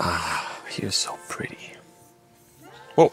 Ah, you're so pretty. Whoa,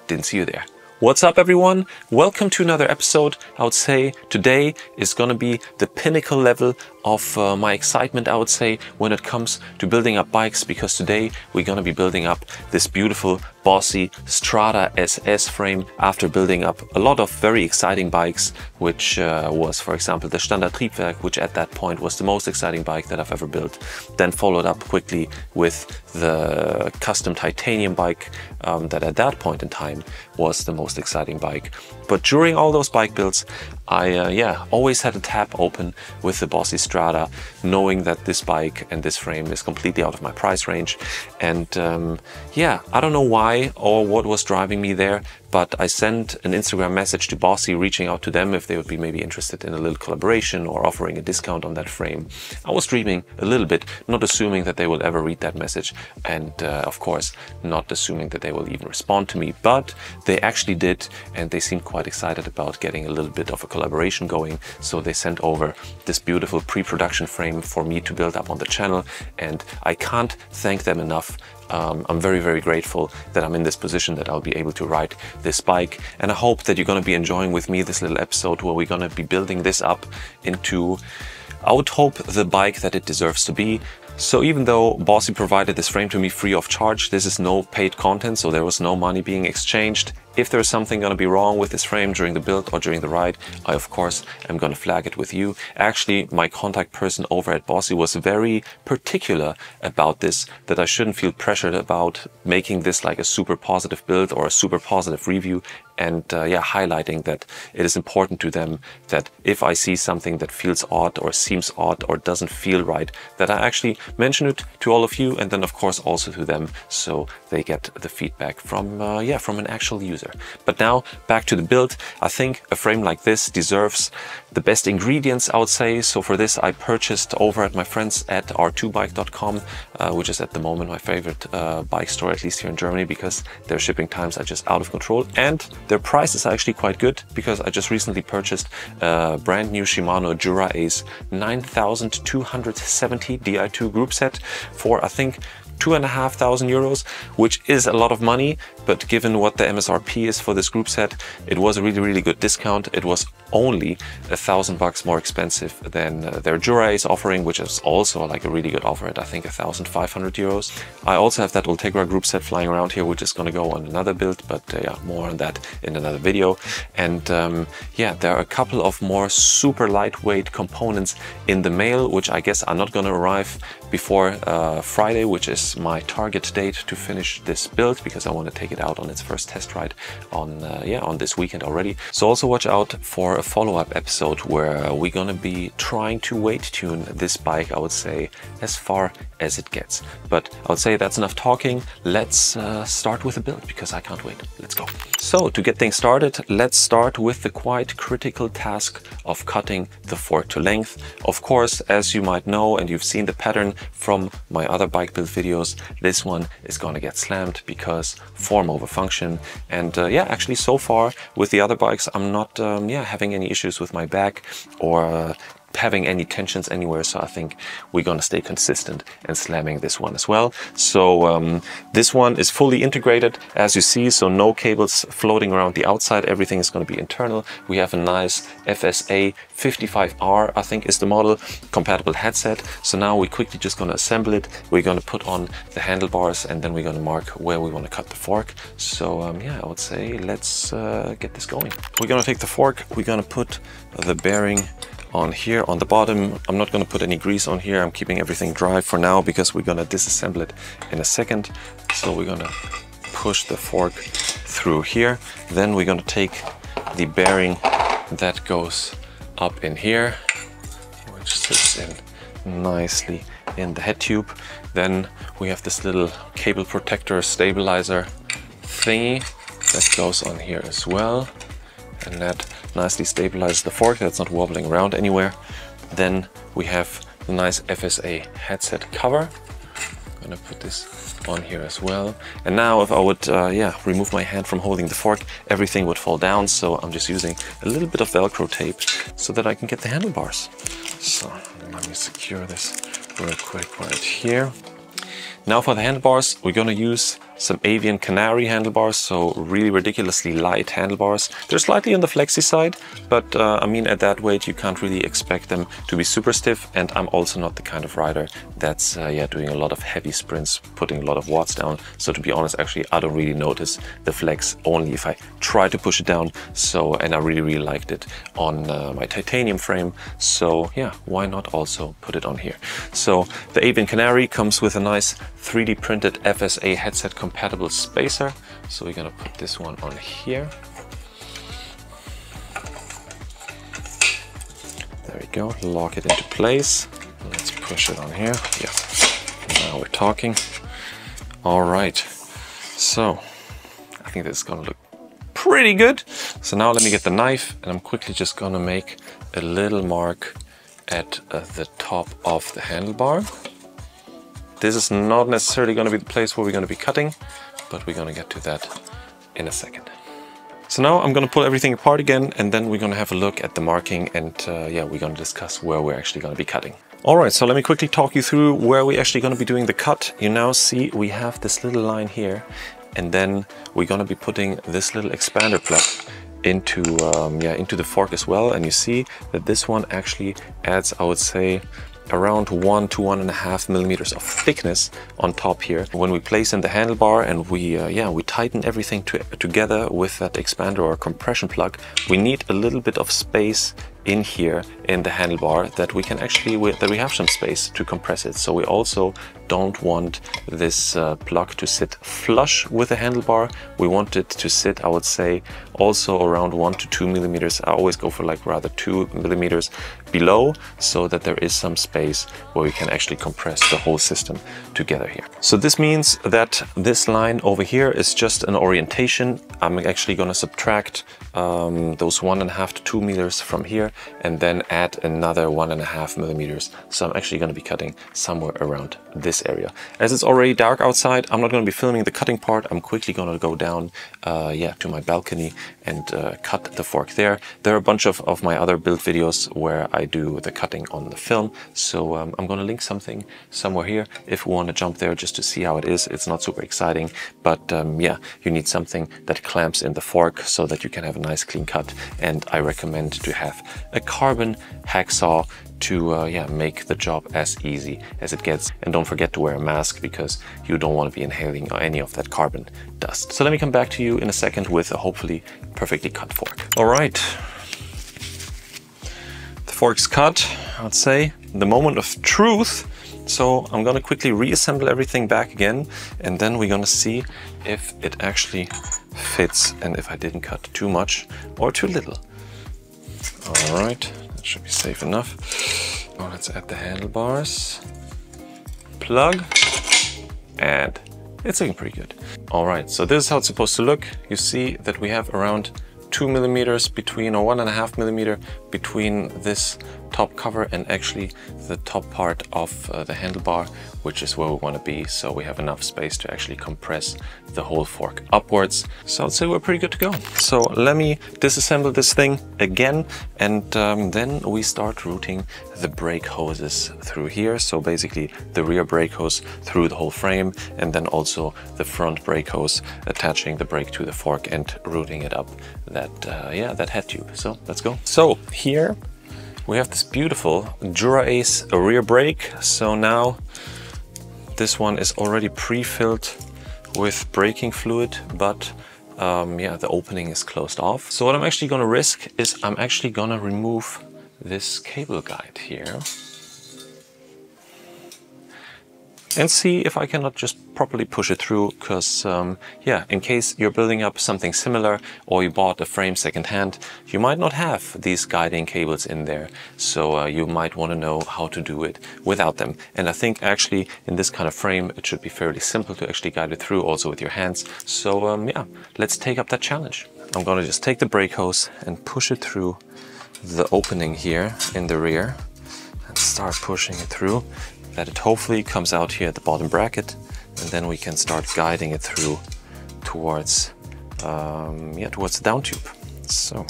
didn't see you there. What's up, everyone? Welcome to another episode. I would say today is gonna be the pinnacle level of my excitement, I would say, when it comes to building up bikes, because today we're gonna be building up this beautiful BOSSI Strada SS frame after building up a lot of very exciting bikes, which was, for example, the Standard Triebwerk, which at that point was the most exciting bike that I've ever built. Then followed up quickly with the custom titanium bike that at that point in time was the most exciting bike. But during all those bike builds, I always had a tab open with the BOSSI Strada, knowing that this bike and this frame is completely out of my price range. And I don't know why or what was driving me there, but I sent an Instagram message to BOSSI reaching out to them if they would be maybe interested in a little collaboration or offering a discount on that frame. I was dreaming a little bit, not assuming that they will ever read that message, and of course not assuming that they will even respond to me, but they actually did, and they seemed quite excited about getting a little bit of a collaboration going. So they sent over this beautiful pre-production frame for me to build up on the channel, and I can't thank them enough. I'm very, very grateful that I'm in this position, that I'll be able to ride this bike. And I hope that you're going to be enjoying with me this little episode where we're going to be building this up into, I would hope, the bike that it deserves to be. So even though BOSSI provided this frame to me free of charge, this is no paid content, so there was no money being exchanged. If there's something going to be wrong with this frame during the build or during the ride, I of course am going to flag it with you. Actually, my contact person over at BOSSI was very particular about this, that I shouldn't feel pressured about making this like a super positive build or a super positive review, and highlighting that it is important to them that if I see something that feels odd or seems odd or doesn't feel right, that I actually mention it to all of you, and then of course also to them, so they get the feedback from an actual user. But now back to the build. I think a frame like this deserves the best ingredients, I would say. So for this I purchased over at my friends at r2bike.com, which is at the moment my favorite bike store, at least here in Germany, because their shipping times are just out of control, and their price is actually quite good, because I just recently purchased a brand new Shimano Jura Ace 9270 Di2 group set for, I think, 2,500 euros, which is a lot of money, but given what the MSRP is for this group set, it was a really, really good discount. It was only $1,000 more expensive than their Jura Ace offering, which is also like a really good offer at, I think, 1,500 euros. I also have that Ultegra group set flying around here, which is going to go on another build, but more on that in another video. And there are a couple of more super lightweight components in the mail, which I guess are not going to arrive before Friday, which is my target date to finish this build, because I want to take it out on its first test ride on this weekend already. So also watch out for a follow-up episode where we're gonna be trying to weight tune this bike, I would say, as far as it gets. But I would say that's enough talking. Let's start with the build, because I can't wait. Let's go. So to get things started, let's start with the quite critical task of cutting the fork to length. Of course, as you might know, and you've seen the pattern from my other bike build videos, this one is going to get slammed because form over function. And actually so far with the other bikes, I'm not having any issues with my back or having any tensions anywhere, so I think we're gonna stay consistent and slamming this one as well. So this one is fully integrated, as you see, so no cables floating around the outside. Everything is going to be internal. We have a nice FSA 55R, I think is the model, compatible headset. So now we're quickly just going to assemble it. We're going to put on the handlebars, and then we're going to mark where we want to cut the fork. So I would say let's get this going. We're going to take the fork, we're going to put the bearing on here on the bottom. I'm not going to put any grease on here. I'm keeping everything dry for now, because we're going to disassemble it in a second. So we're going to push the fork through here. Then we're going to take the bearing that goes up in here, which sits in nicely in the head tube. Then we have this little cable protector stabilizer thingy that goes on here as well, and that nicely stabilizes the fork, that's not wobbling around anywhere. Then we have the nice FSA headset cover. I'm gonna put this on here as well. And now if I would remove my hand from holding the fork, everything would fall down. So I'm just using a little bit of Velcro tape so that I can get the handlebars. So let me secure this real quick right here. Now for the handlebars, we're gonna use some avian canary handlebars, so really ridiculously light handlebars. They're slightly on the flexy side, but I mean, at that weight you can't really expect them to be super stiff, and I'm also not the kind of rider that's doing a lot of heavy sprints, putting a lot of watts down. So to be honest, actually I don't really notice the flex, only if I try to push it down. So, and I really liked it on my titanium frame, so yeah, why not also put it on here. So the avian canary comes with a nice 3D printed FSA headset compatible spacer. So we're gonna put this one on here. There we go, lock it into place. Let's push it on here. Yeah, now we're talking. All right, so I think this is gonna look pretty good. So now let me get the knife, and I'm quickly just gonna make a little mark at the top of the handlebar. This is not necessarily going to be the place where we're going to be cutting, but we're going to get to that in a second. So now I'm going to pull everything apart again, and then we're going to have a look at the marking, and yeah, we're going to discuss where we're actually going to be cutting. All right, so let me quickly talk you through where we're actually going to be doing the cut. You now see we have this little line here, and then we're going to be putting this little expander plug into the fork as well. And you see that this one actually adds, I would say, around 1 to 1.5 millimeters of thickness on top here. When we place in the handlebar and we tighten everything together with that expander or compression plug, we need a little bit of space in here in the handlebar that we can actually, that we have some space to compress it. So we also don't want this plug to sit flush with the handlebar. We want it to sit, I would say, also around 1 to 2 millimeters. I always go for like rather 2 millimeters below, so that there is some space where we can actually compress the whole system together here. So this means that this line over here is just an orientation. I'm actually going to subtract those 1.5 to 2 meters from here, and then add another 1.5 millimeters. So I'm actually going to be cutting somewhere around this area. As it's already dark outside, I'm not going to be filming the cutting part. I'm quickly going to go down to my balcony and cut the fork there. There are a bunch of my other build videos where I do the cutting on the film. So I'm going to link something somewhere here if we want to jump there just to see how it is. It's not super exciting, but yeah, you need something that clamps in the fork so that you can have a nice clean cut. And I recommend to have a carbon hacksaw to make the job as easy as it gets. And don't forget to wear a mask, because you don't want to be inhaling any of that carbon dust. So let me come back to you in a second with a hopefully perfectly cut fork. All right, the fork's cut, I'd say, the moment of truth. So I'm going to quickly reassemble everything back again, and then we're going to see if it actually fits and if I didn't cut too much or too little. All right, that should be safe enough. Now let's add the handlebars, plug, and it's looking pretty good. All right, so this is how it's supposed to look. You see that we have around 2 millimeters between, or 1.5 millimeter between this top cover and actually the top part of the handlebar, which is where we want to be. So we have enough space to actually compress the whole fork upwards. So I'd say we're pretty good to go. So let me disassemble this thing again, and then we start routing the brake hoses through here. So basically the rear brake hose through the whole frame, and then also the front brake hose attaching the brake to the fork and routing it up that head tube. So let's go. So here we have this beautiful Dura-Ace rear brake. So now this one is already pre-filled with braking fluid, but the opening is closed off. So what I'm actually going to risk is I'm actually going to remove this cable guide here and see if I cannot just properly push it through, because in case you're building up something similar or you bought a frame secondhand, you might not have these guiding cables in there. So you might want to know how to do it without them. And I think actually in this kind of frame, it should be fairly simple to actually guide it through also with your hands. So let's take up that challenge. I'm going to just take the brake hose and push it through the opening here in the rear and start pushing it through, that it hopefully comes out here at the bottom bracket, and then we can start guiding it through towards towards the down tube. So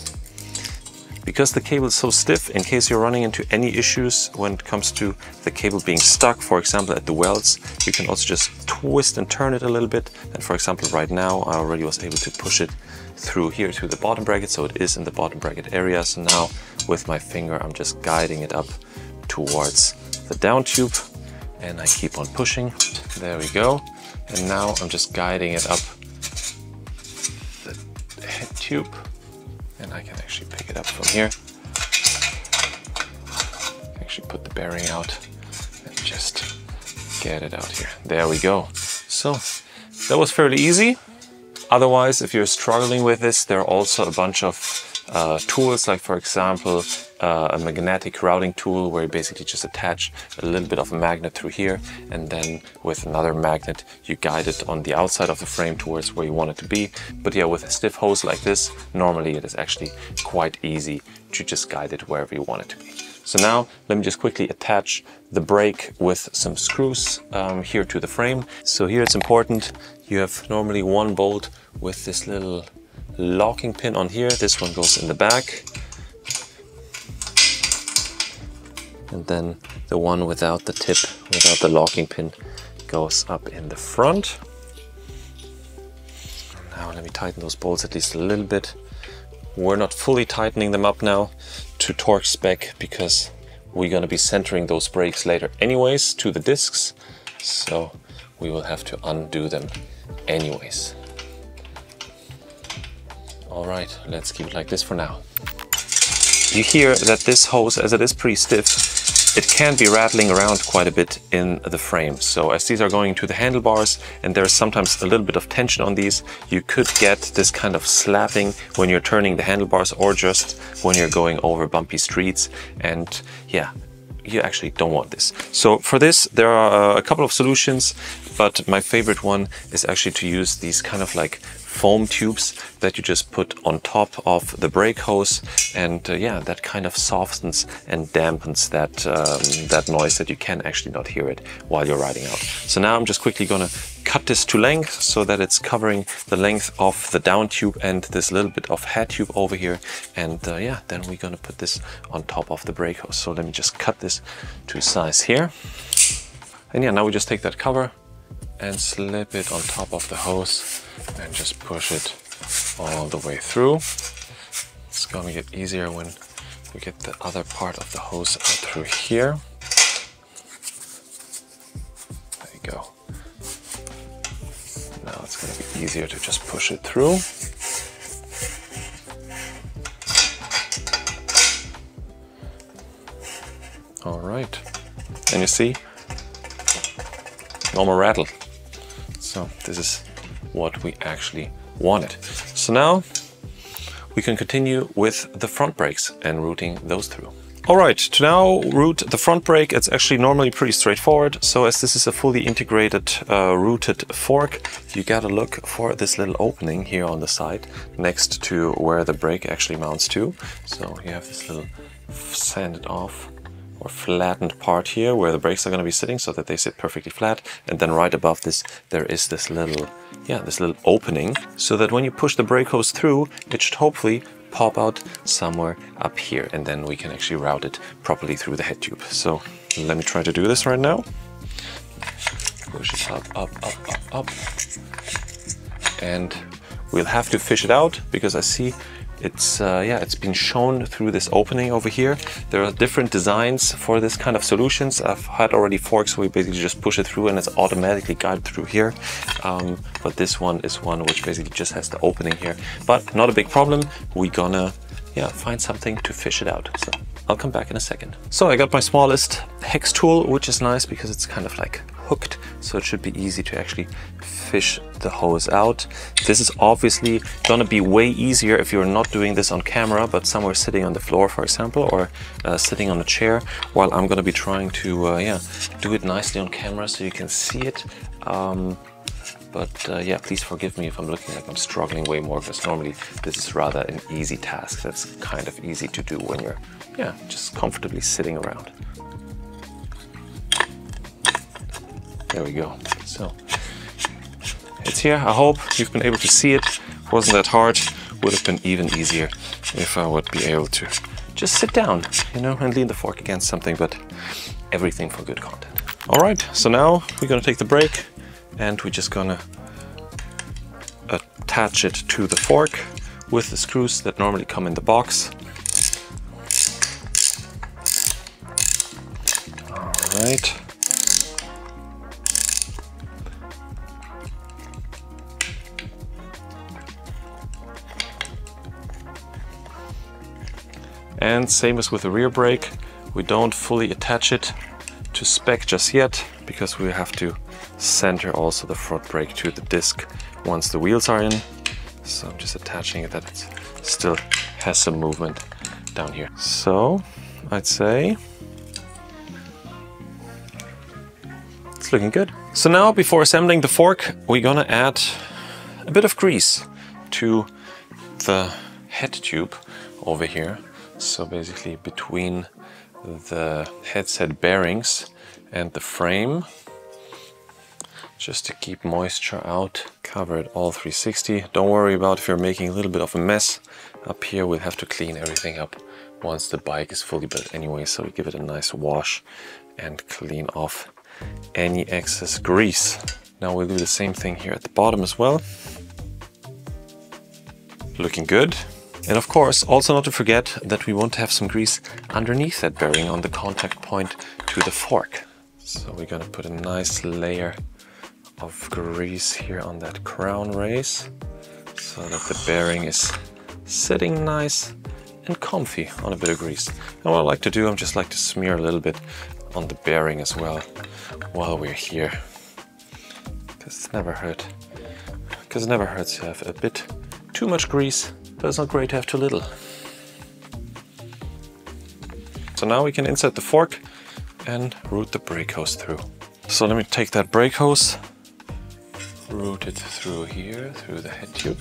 because the cable is so stiff, in case you're running into any issues when it comes to the cable being stuck, for example at the welds, you can also just twist and turn it a little bit. And for example, right now, I already was able to push it through here to the bottom bracket, so it is in the bottom bracket area. So now with my finger, I'm just guiding it up towards the down tube, and I keep on pushing. There we go. And now I'm just guiding it up the head tube, and I can actually pick it up from here. Actually put the bearing out and just get it out here. There we go. So that was fairly easy. Otherwise, if you're struggling with this, there are also a bunch of tools, like for example, a magnetic routing tool where you basically just attach a little bit of a magnet through here, and then with another magnet you guide it on the outside of the frame towards where you want it to be. But yeah, with a stiff hose like this, normally it is actually quite easy to just guide it wherever you want it to be. So now let me just quickly attach the brake with some screws here to the frame. So here it's important, you have normally one bolt with this little locking pin on here. This one goes in the back. And then the one without the tip, without the locking pin, goes up in the front. Now let me tighten those bolts at least a little bit. We're not fully tightening them up now to torque spec because we're going to be centering those brakes later anyways to the discs. So we will have to undo them anyways. All right, let's keep it like this for now. You hear that this hose, as it is pretty stiff, it can be rattling around quite a bit in the frame. So as these are going to the handlebars and there's sometimes a little bit of tension on these, you could get this kind of slapping when you're turning the handlebars or just when you're going over bumpy streets. And yeah, you actually don't want this. So for this, there are a couple of solutions, but my favorite one is actually to use these kind of like foam tubes that you just put on top of the brake hose, and yeah, that kind of softens and dampens that that noise that you can actually not hear it while you're riding out. So now I'm just quickly gonna cut this to length so that it's covering the length of the down tube and this little bit of head tube over here, and yeah, then we're gonna put this on top of the brake hose. So let me just cut this to size here, and yeah, now we just take that cover and slip it on top of the hose and just push it all the way through. It's gonna get easier when we get the other part of the hose out through here. There you go. Now it's gonna be easier to just push it through. All right, and you see, normal rattle. So this is what we actually wanted. So now we can continue with the front brakes and routing those through. All right, to now route the front brake, it's actually normally pretty straightforward. So as this is a fully integrated routed fork, you gotta look for this little opening here on the side next to where the brake actually mounts to. So you have this little sanded off or flattened part here where the brakes are going to be sitting so that they sit perfectly flat, and then right above this there is this little opening so that when you push the brake hose through, it should hopefully pop out somewhere up here, and then we can actually route it properly through the head tube. So let me try to do this right now. Push it up, up, up, up, up, and we'll have to fish it out because I see it's it's been shown through this opening over here. There are different designs for this kind of solutions. I've had already forks where you basically just push it through and it's automatically guided through here. But this one is one which basically just has the opening here. But not a big problem. We're gonna find something to fish it out. So I'll come back in a second. So I got my smallest hex tool, which is nice because it's kind of like hooked, so it should be easy to actually fish the hose out. This is obviously gonna be way easier if you're not doing this on camera, but somewhere sitting on the floor, for example, or sitting on a chair, while I'm gonna be trying to do it nicely on camera so you can see it. But yeah, please forgive me if I'm looking like I'm struggling way more, because normally this is rather an easy task. That's kind of easy to do when you're just comfortably sitting around. There we go. So it's here. I hope you've been able to see it. Wasn't that hard. Would have been even easier if I would be able to just sit down, and lean the fork against something, but everything for good content. All right, so now we're gonna take the brake and we're just gonna attach it to the fork with the screws that normally come in the box. All right. And same as with the rear brake, we don't fully attach it to spec just yet, because we have to center also the front brake to the disc once the wheels are in. So I'm just attaching it that it still has some movement down here. So I'd say it's looking good. So now, before assembling the fork, we're gonna add a bit of grease to the head tube over here. So basically between the headset bearings and the frame, just to keep moisture out. Cover it all 360. Don't worry about if you're making a little bit of a mess up here. We'll have to clean everything up once the bike is fully built anyway, so we give it a nice wash and clean off any excess grease. Now we'll do the same thing here at the bottom as well. Looking good. And of course, also not to forget that we want to have some grease underneath that bearing on the contact point to the fork. So we're gonna put a nice layer of grease here on that crown race, so that the bearing is sitting nice and comfy on a bit of grease. And what I like to do, I just like to smear a little bit on the bearing as well while we're here, because it never hurts to have a bit too much grease, but it's not great to have too little. So now we can insert the fork and route the brake hose through. So let me take that brake hose, route it through here, through the head tube.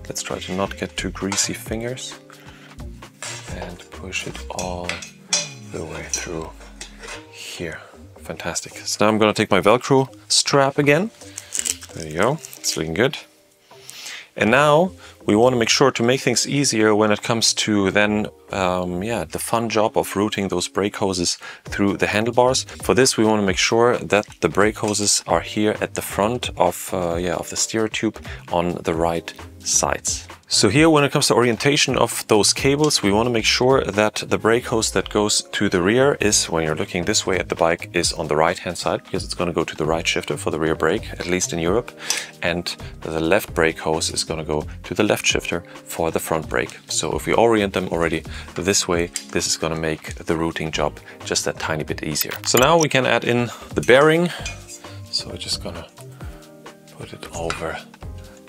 Let's try to not get too greasy fingers, and push it all the way through here. Fantastic. So now I'm gonna take my Velcro strap again. There you go, it's looking good. And now we want to make sure to make things easier when it comes to then, the fun job of routing those brake hoses through the handlebars. For this, we want to make sure that the brake hoses are here at the front of the steer tube on the right sides. So here, when it comes to orientation of those cables, we want to make sure that the brake hose that goes to the rear is, when you're looking this way at the bike, is on the right hand side, because it's going to go to the right shifter for the rear brake, at least in Europe. And the left brake hose is going to go to the left shifter for the front brake. So if we orient them already this way, this is going to make the routing job just that tiny bit easier. So now we can add in the bearing. So we're just going to put it over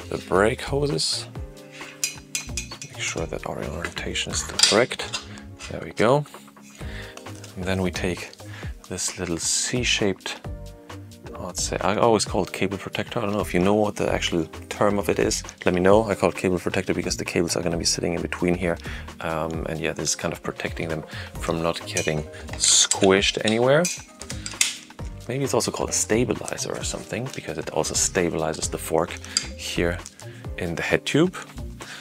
the brake hoses. Sure that our orientation is still correct. There we go. And then we take this little C-shaped, let's say, I always call it cable protector. I don't know if you know what the actual term of it is. Let me know. I call it cable protector because the cables are going to be sitting in between here. And yeah, this is kind of protecting them from not getting squished anywhere. Maybe it's also called a stabilizer or something, because it also stabilizes the fork here in the head tube.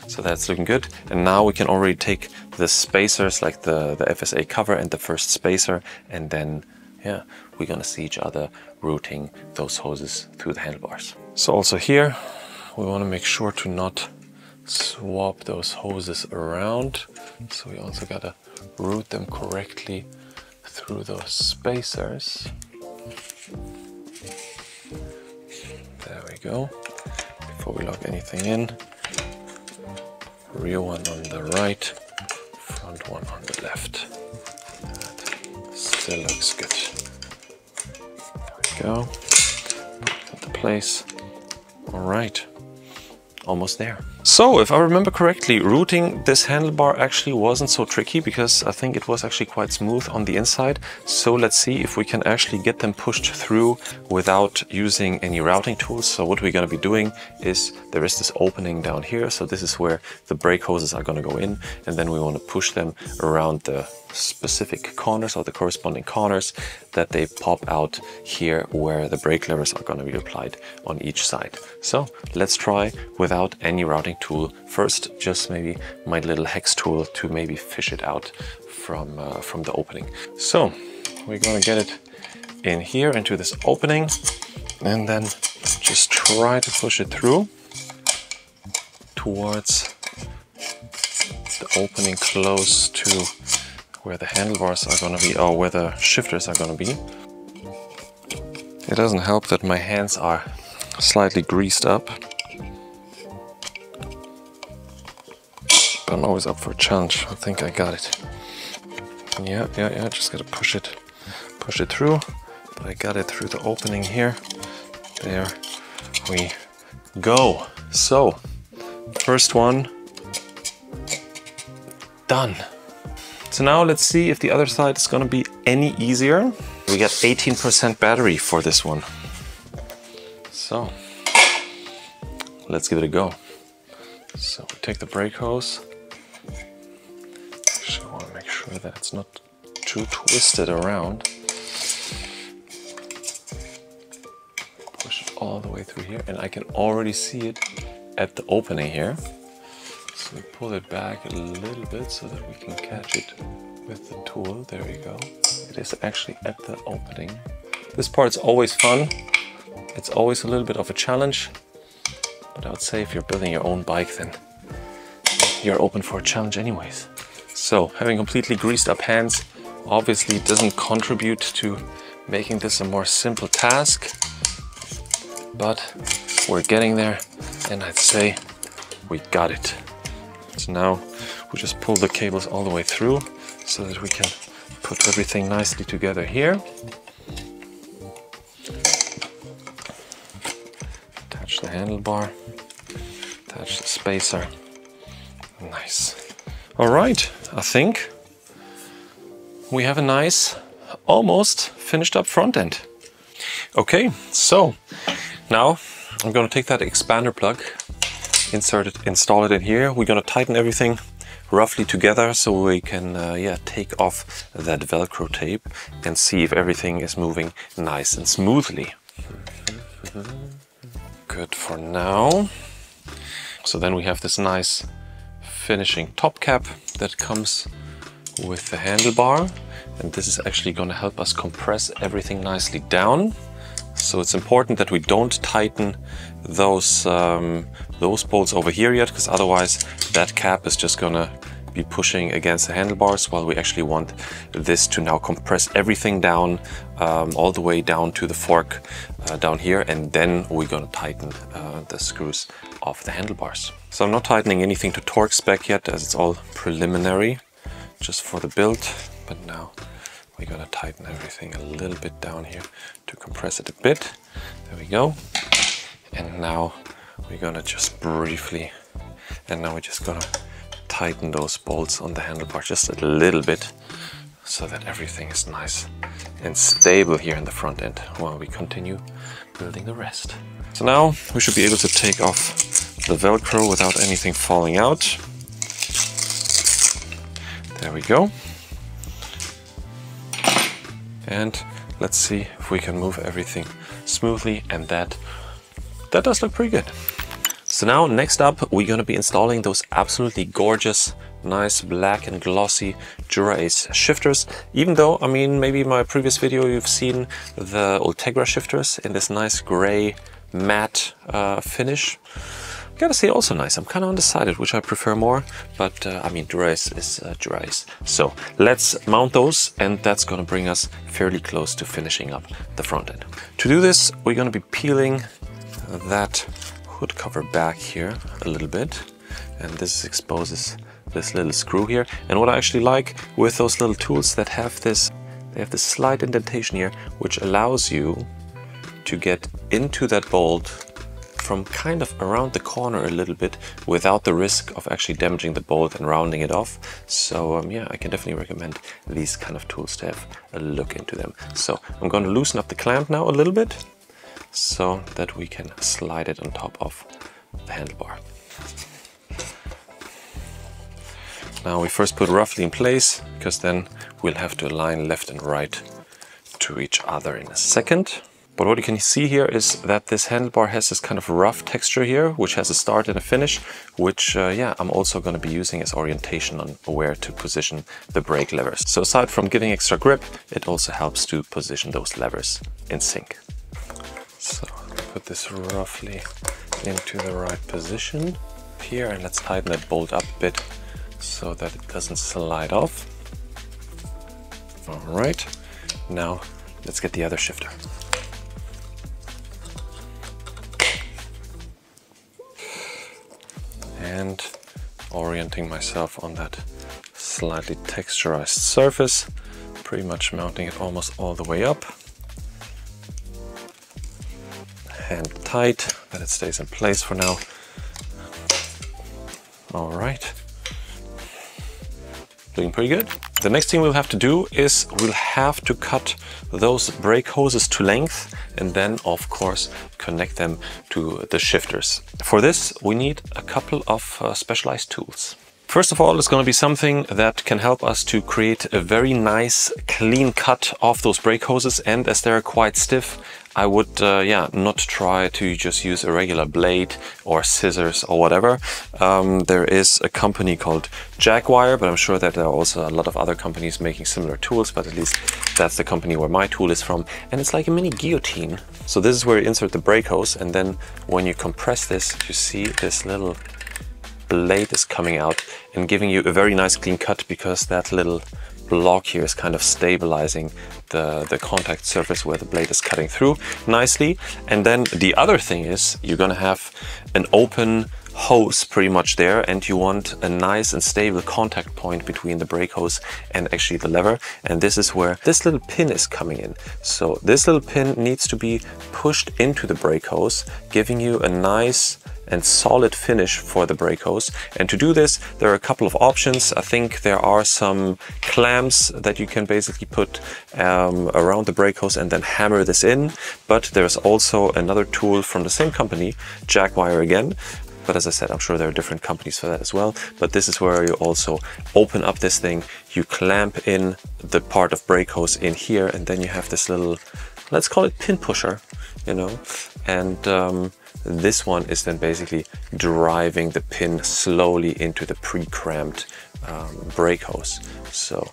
So that's looking good. And now we can already take the spacers, like the FSA cover and the first spacer, and then, yeah, we're gonna see each other routing those hoses through the handlebars. So also here, we wanna make sure to not swap those hoses around. So we also gotta route them correctly through those spacers. There we go. Before we lock anything in. Rear one on the right, front one on the left. That still looks good. There we go. Put it into place. All right, almost there. So if I remember correctly, routing this handlebar actually wasn't so tricky, because I think it was actually quite smooth on the inside. So let's see if we can actually get them pushed through without using any routing tools. So what we're going to be doing is, there is this opening down here. So this is where the brake hoses are going to go in, and then we want to push them around the specific corners, or the corresponding corners, that they pop out here where the brake levers are going to be applied on each side. So let's try without any routing tool. First, just maybe my little hex tool to maybe fish it out from the opening. So we're going to get it in here into this opening, and then just try to push it through towards the opening close to where the handlebars are going to be, or where the shifters are going to be. It doesn't help that my hands are slightly greased up, but I'm always up for a challenge. I think I got it. Yeah, just gotta push it through, but I got it through the opening here. There we go. So, first one done. So now let's see if the other side is gonna be any easier. We got 18% battery for this one. So, let's give it a go. So we take the brake hose. Actually, I want to make sure that it's not too twisted around. Push it all the way through here, and I can already see it at the opening here. So we pull it back a little bit so that we can catch it with the tool. There we go. It is actually at the opening. This part's always fun. It's always a little bit of a challenge, but I would say if you're building your own bike, then you're open for a challenge anyways. So having completely greased up hands obviously doesn't contribute to making this a more simple task, but we're getting there, and I'd say we got it. So now we just pull the cables all the way through so that we can put everything nicely together here. Attach the handlebar, attach the spacer. Nice. All right, I think we have a nice, almost finished up front end. Okay, so now I'm going to take that expander plug, install it in here. We're going to tighten everything roughly together so we can take off that Velcro tape and see if everything is moving nice and smoothly. Good for now. So then we have this nice finishing top cap that comes with the handlebar, and this is actually going to help us compress everything nicely down. So it's important that we don't tighten those bolts over here yet, because otherwise that cap is just going to be pushing against the handlebars, while we actually want this to now compress everything down all the way down to the fork down here, and then we're going to tighten the screws of the handlebars. So I'm not tightening anything to torque spec yet, as it's all preliminary just for the build, but now we're going to tighten everything a little bit down here to compress it a bit. There we go. And now we're going to just briefly, and now we're just going to tighten those bolts on the handlebar just a little bit so that everything is nice and stable here in the front end while we continue building the rest. So now we should be able to take off the Velcro without anything falling out. There we go. And let's see if we can move everything smoothly, and that does look pretty good. So now next up we're going to be installing those absolutely gorgeous, nice black and glossy Dura-Ace shifters. Even though, I mean, maybe in my previous video you've seen the Ultegra shifters in this nice gray matte finish. Gotta say, also nice. I'm kind of undecided which I prefer more, but I mean, Dura-Ace is Dura-Ace. So let's mount those, and that's going to bring us fairly close to finishing up the front end. To do this, we're going to be peeling that hood cover back here a little bit, and this exposes this little screw here. And what I actually like with those little tools that have this, they have this slight indentation here, which allows you to get into that bolt from kind of around the corner a little bit without the risk of actually damaging the bolt and rounding it off. So yeah, I can definitely recommend these kind of tools to have a look into them. So I'm going to loosen up the clamp now a little bit so that we can slide it on top of the handlebar. Now we first put roughly in place, because then we'll have to align left and right to each other in a second. But what you can see here is that this handlebar has this kind of rough texture here, which has a start and a finish, which yeah, I'm also going to be using as orientation on where to position the brake levers. So aside from giving extra grip, it also helps to position those levers in sync. So put this roughly into the right position here, and let's tighten that bolt up a bit so that it doesn't slide off. All right, now let's get the other shifter. And orienting myself on that slightly texturized surface, pretty much mounting it almost all the way up. Hand tight, that it stays in place for now. All right, looking pretty good. The next thing we'll have to do is we'll have to cut those brake hoses to length and then of course connect them to the shifters. For this we need a couple of specialized tools. First of all, it's going to be something that can help us to create a very nice clean cut of those brake hoses, and as they're quite stiff, I would not try to just use a regular blade or scissors or whatever. There is a company called Jaguar, but I'm sure that there are also a lot of other companies making similar tools, but at least that's the company where my tool is from, and it's like a mini guillotine. So this is where you insert the brake hose, and then when you compress this, you see this little blade is coming out and giving you a very nice clean cut, because that little block here is kind of stabilizing the contact surface where the blade is cutting through nicely. And then the other thing is you're gonna have an open hose pretty much there, and you want a nice and stable contact point between the brake hose and actually the lever, and this is where this little pin is coming in. So this little pin needs to be pushed into the brake hose, giving you a nice and solid finish for the brake hose. And to do this, there are a couple of options. I think there are some clamps that you can basically put around the brake hose and then hammer this in, but there's also another tool from the same company, Jaguar again. But as I said, I'm sure there are different companies for that as well. But this is where you also open up this thing, you clamp in the part of brake hose in here, and then you have this little, let's call it pin pusher, you know, and this one is then basically driving the pin slowly into the pre-cramped brake hose. So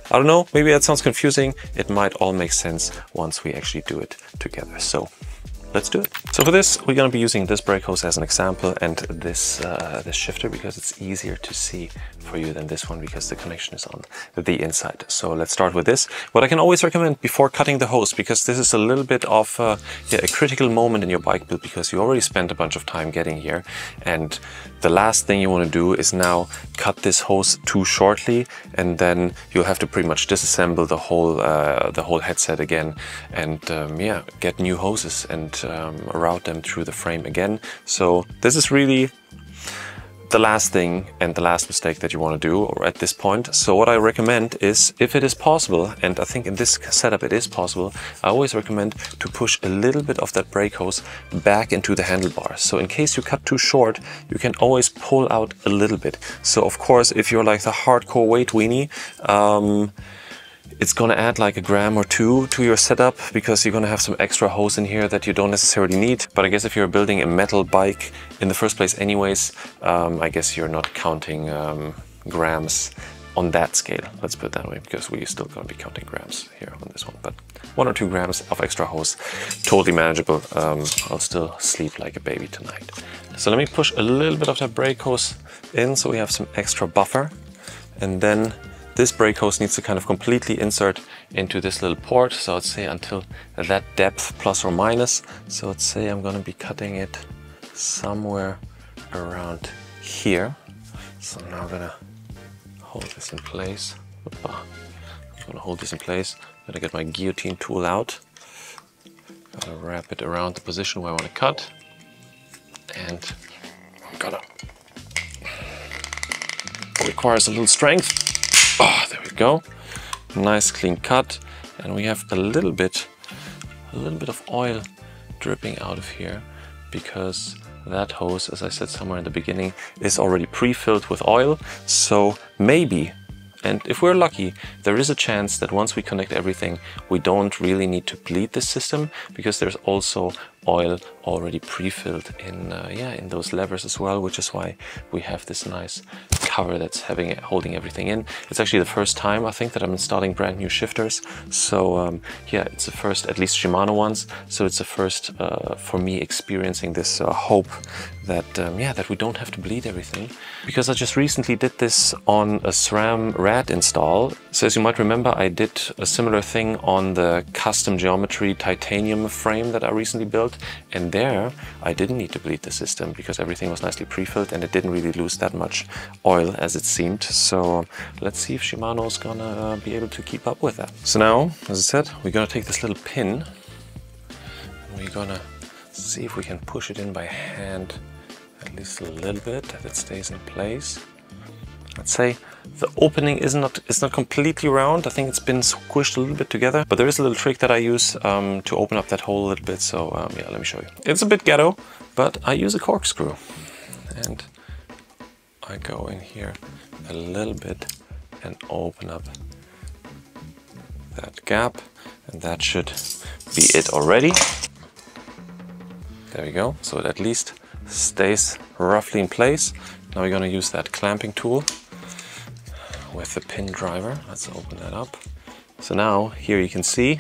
I don't know, maybe that sounds confusing. It might all make sense once we actually do it together. So let's do it. So for this, we're going to be using this brake hose as an example, and this shifter, because it's easier to see for you than this one, because the connection is on the inside. So let's start with this. What I can always recommend before cutting the hose, because this is a little bit of a critical moment in your bike build, because you already spent a bunch of time getting here, and the last thing you want to do is now cut this hose too shortly, and then you'll have to pretty much disassemble the whole headset again, and get new hoses and route them through the frame again. So this is really the last thing and the last mistake that you want to do, or at this point. So what I recommend is, if it is possible, and I think in this setup it is possible, I always recommend to push a little bit of that brake hose back into the handlebars. So in case you cut too short, you can always pull out a little bit. So of course, if you're like the hardcore weight weenie, it's going to add like a gram or two to your setup, because you're going to have some extra hose in here that you don't necessarily need. But I guess if you're building a metal bike in the first place anyways, I guess you're not counting grams on that scale. Let's put it that way, because we're still going to be counting grams here on this one. But 1 or 2 grams of extra hose, totally manageable. I'll still sleep like a baby tonight. So let me push a little bit of that brake hose in, so we have some extra buffer. And then this brake hose needs to kind of completely insert into this little port. So I'd say until that depth, plus or minus. So let's say I'm going to be cutting it somewhere around here. So now I'm going to hold this in place. I'm going to hold this in place. I'm going to get my guillotine tool out. I'm going to wrap it around the position where I want to cut. And I'm going to, requires a little strength. Oh, there we go. Nice clean cut, and we have a little bit of oil dripping out of here, because that hose, as I said somewhere in the beginning, is already pre-filled with oil. So maybe, and if we're lucky, there is a chance that once we connect everything, we don't really need to bleed this system, because there's also oil already pre-filled in those levers as well, which is why we have this nice cover that's holding everything in. It's actually the first time I think that I'm installing brand new shifters. So yeah, it's the first, at least Shimano ones. So it's the first for me experiencing this hope that yeah, that we don't have to bleed everything. Because I just recently did this on a SRAM rad install. So as you might remember, I did a similar thing on the custom geometry titanium frame that I recently built. And there I didn't need to bleed the system because everything was nicely pre-filled and it didn't really lose that much oil as it seemed. So let's see if Shimano's gonna be able to keep up with that. So now, as I said, we're gonna take this little pin and we're gonna see if we can push it in by hand at least a little bit, that it stays in place. I'd say the opening it's not completely round. I think it's been squished a little bit together, but there is a little trick that I use to open up that hole a little bit. So yeah, let me show you. It's a bit ghetto, but I use a corkscrew and I go in here a little bit and open up that gap, and that should be it already. There we go. So it at least stays roughly in place. Now we're going to use that clamping tool with the pin driver. Let's open that up. So now here you can see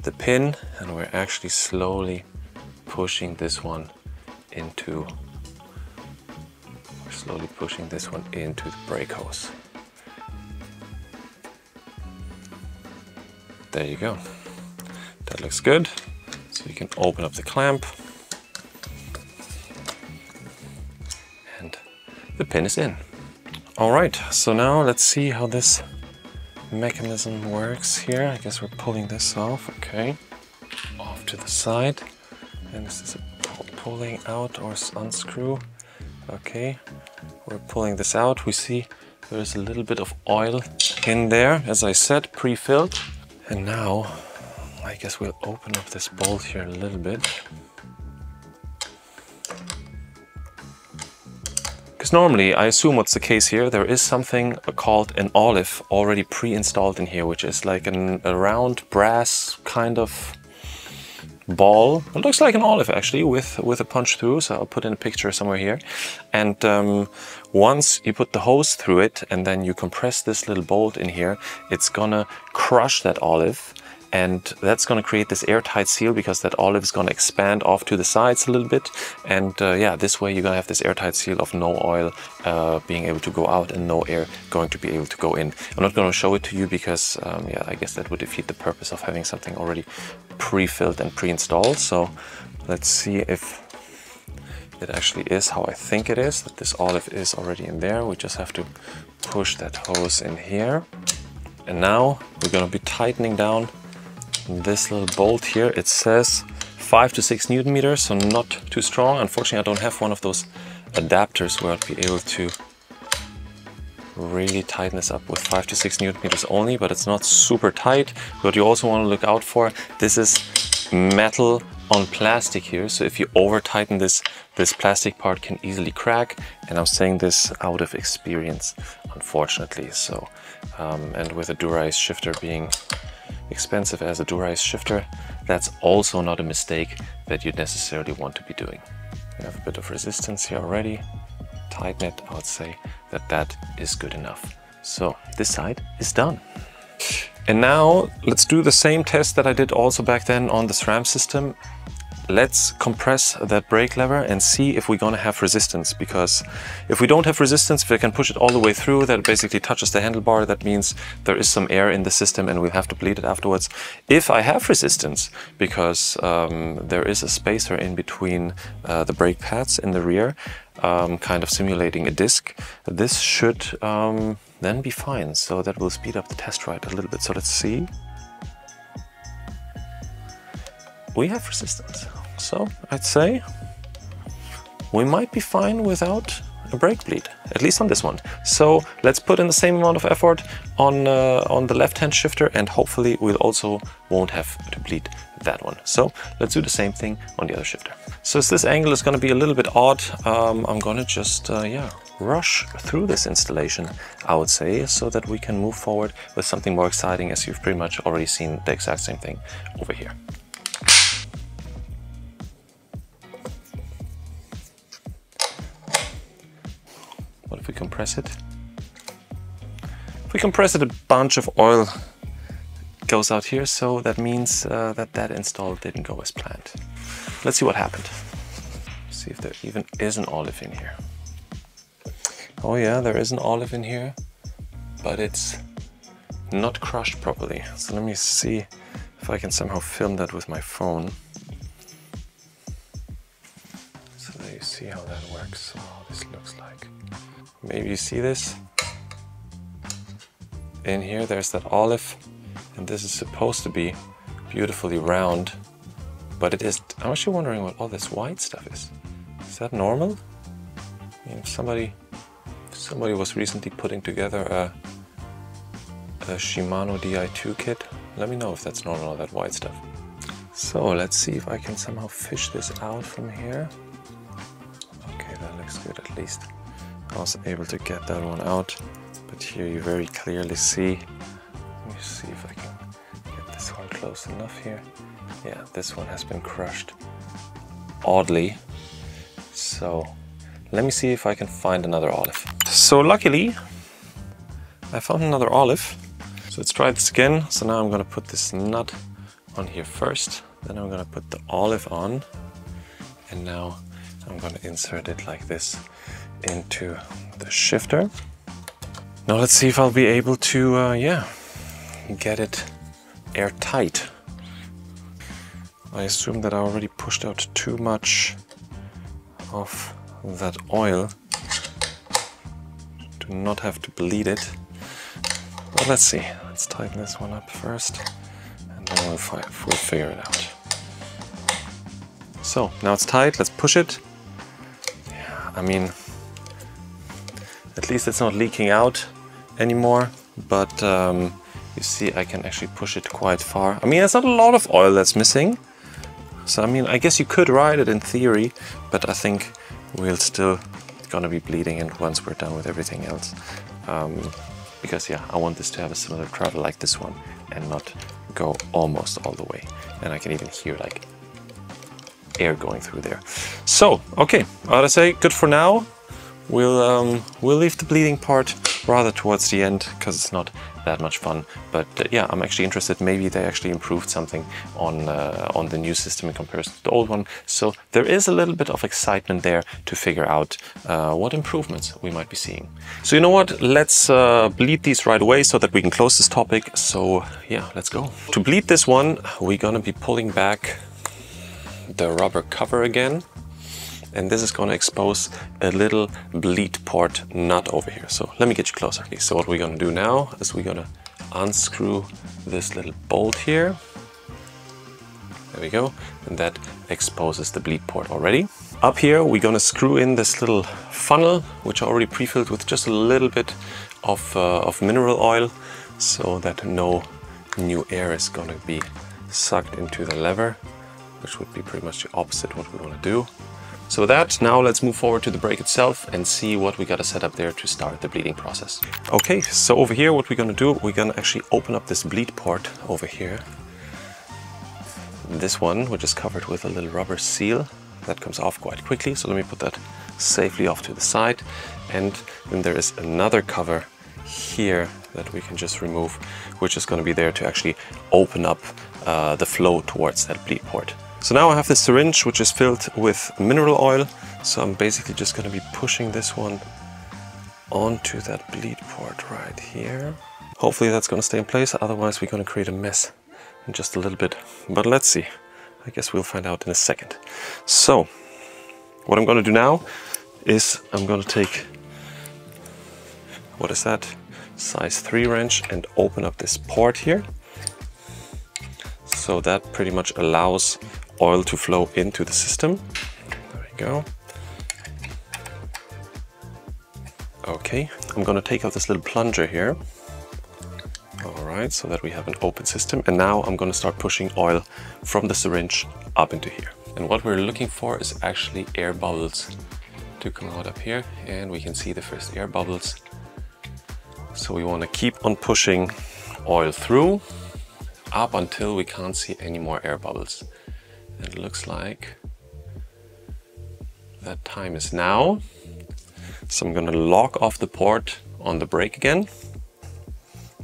the pin, and we're actually slowly pushing this one into the brake hose. There you go. That looks good. So you can open up the clamp and the pin is in. All right, so now let's see how this mechanism works here. I guess we're pulling this off. Okay, off to the side. And this is a pulling out or unscrew. Okay, we're pulling this out. We see there's a little bit of oil in there, as I said, pre-filled. And now I guess we'll open up this bolt here a little bit. Because normally, I assume what's the case here, there is something called an olive already pre-installed in here, which is like a round brass kind of ball. It looks like an olive actually with a punch through, so I'll put in a picture somewhere here. And once you put the hose through it and then you compress this little bolt in here, it's gonna crush that olive. And that's going to create this airtight seal because that olive is going to expand off to the sides a little bit. And yeah, this way you're going to have this airtight seal of no oil being able to go out and no air going to be able to go in. I'm not going to show it to you because yeah, I guess that would defeat the purpose of having something already pre-filled and pre-installed. So let's see if it actually is how I think it is, that this olive is already in there. We just have to push that hose in here. And now we're going to be tightening down this little bolt here. It says 5 to 6 Newton meters, so not too strong. Unfortunately, I don't have one of those adapters where I'd be able to really tighten this up with 5 to 6 Newton meters only, but it's not super tight. What you also want to look out for, this is metal on plastic here, so if you over tighten this plastic part can easily crack, and I'm saying this out of experience, unfortunately. So and with a Dura-Ace shifter being expensive as a Dura-Ace shifter, that's also not a mistake that you'd necessarily want to be doing. We have a bit of resistance here already. Tighten it, I would say that is good enough. So this side is done. And now let's do the same test that I did also back then on the SRAM system. Let's compress that brake lever and see if we're going to have resistance, because if we don't have resistance, if I can push it all the way through, that basically touches the handlebar, that means there is some air in the system and we'll have to bleed it afterwards. If I have resistance, because there is a spacer in between the brake pads in the rear, kind of simulating a disc, this should then be fine. So that will speed up the test ride a little bit. So let's see. We have resistance. So I'd say we might be fine without a brake bleed, at least on this one. So let's put in the same amount of effort on the left-hand shifter, and hopefully we'll also won't have to bleed that one. So let's do the same thing on the other shifter. So as this angle is going to be a little bit odd, I'm going to just yeah, rush through this installation, I would say, so that we can move forward with something more exciting, as you've pretty much already seen the exact same thing over here. What if we compress it? If we compress it, a bunch of oil goes out here, so that means that install didn't go as planned. Let's see what happened. See if there even is an olive in here. Oh yeah, there is an olive in here, but it's not crushed properly. So let me see if I can somehow film that with my phone. So there you see how that works, how this looks like. Maybe you see this? In here there's that olive, and this is supposed to be beautifully round, but it isn't. I'm actually wondering what all this white stuff is. Is that normal? I mean, if somebody was recently putting together a Shimano Di2 kit, let me know if that's normal, that white stuff. So let's see if I can somehow fish this out from here. Okay, that looks good at least. I was able to get that one out, but here you very clearly see. Let me see if I can get this one close enough here. Yeah, this one has been crushed oddly. So let me see if I can find another olive. So luckily I found another olive. So let's try this again. So now I'm gonna put this nut on here first. Then I'm gonna put the olive on. And now I'm gonna insert it like this into the shifter. Now let's see if I'll be able to, get it airtight. I assume that I already pushed out too much of that oil to not have to bleed it. But let's see. Let's tighten this one up first, and then we'll figure it out. So now it's tight. Let's push it. Yeah, I mean, at least it's not leaking out anymore, but you see I can actually push it quite far. I mean, it's not a lot of oil that's missing. So I mean, I guess you could ride it in theory, but I think we're still gonna be bleeding it once we're done with everything else. Because yeah, I want this to have a similar travel like this one and not go almost all the way. And I can even hear like air going through there. So, okay, I gotta say, good for now. We'll leave the bleeding part rather towards the end because it's not that much fun. But yeah, I'm actually interested. Maybe they actually improved something on the new system in comparison to the old one. So there is a little bit of excitement there to figure out what improvements we might be seeing. So you know what? Let's bleed these right away so that we can close this topic. So yeah, let's go. To bleed this one, we're gonna be pulling back the rubber cover again. And this is going to expose a little bleed port nut over here. So let me get you closer. Okay, so what we're going to do now is we're going to unscrew this little bolt here. There we go. And that exposes the bleed port already. Up here, we're going to screw in this little funnel, which I already pre-filled with just a little bit of mineral oil, so that no new air is going to be sucked into the lever, which would be pretty much the opposite what we want to do. So with that, now let's move forward to the brake itself and see what we got to set up there to start the bleeding process. Okay, so over here, what we're going to do, we're going to actually open up this bleed port over here. This one, which is covered with a little rubber seal that comes off quite quickly. So let me put that safely off to the side. And then there is another cover here that we can just remove, which is going to be there to actually open up the flow towards that bleed port. So now I have this syringe which is filled with mineral oil. So I'm basically just going to be pushing this one onto that bleed port right here. Hopefully that's going to stay in place, otherwise we're going to create a mess in just a little bit. But let's see. I guess we'll find out in a second. So what I'm going to do now is I'm going to take, what is that? Size 3 wrench and open up this port here. So that pretty much allows oil to flow into the system. There we go. Okay, I'm going to take out this little plunger here. All right, so that we have an open system. And now I'm going to start pushing oil from the syringe up into here. And what we're looking for is actually air bubbles to come out up here. And we can see the first air bubbles. So we want to keep on pushing oil through up until we can't see any more air bubbles. And it looks like that time is now. So I'm going to lock off the port on the brake again.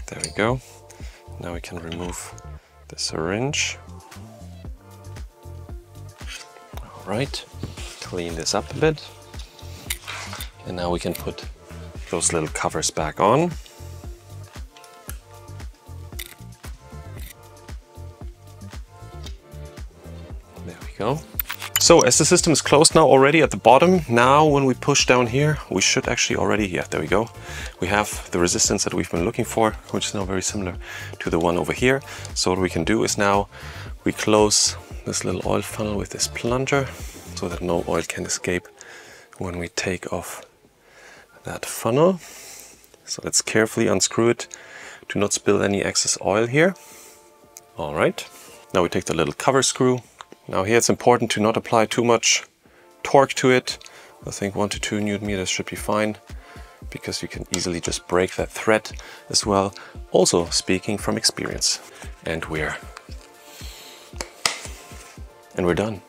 There we go. Now we can remove the syringe. All right, clean this up a bit. And now we can put those little covers back on. There we go. So as the system is closed now already at the bottom, now when we push down here, we should actually already, yeah, there we go. We have the resistance that we've been looking for, which is now very similar to the one over here. So what we can do is now we close this little oil funnel with this plunger so that no oil can escape when we take off that funnel. So let's carefully unscrew it to not spill any excess oil here. All right, now we take the little cover screw. Now here it's important to not apply too much torque to it. I think 1 to 2 Newton meters should be fine, because you can easily just break that thread as well. Also speaking from experience. And we're done.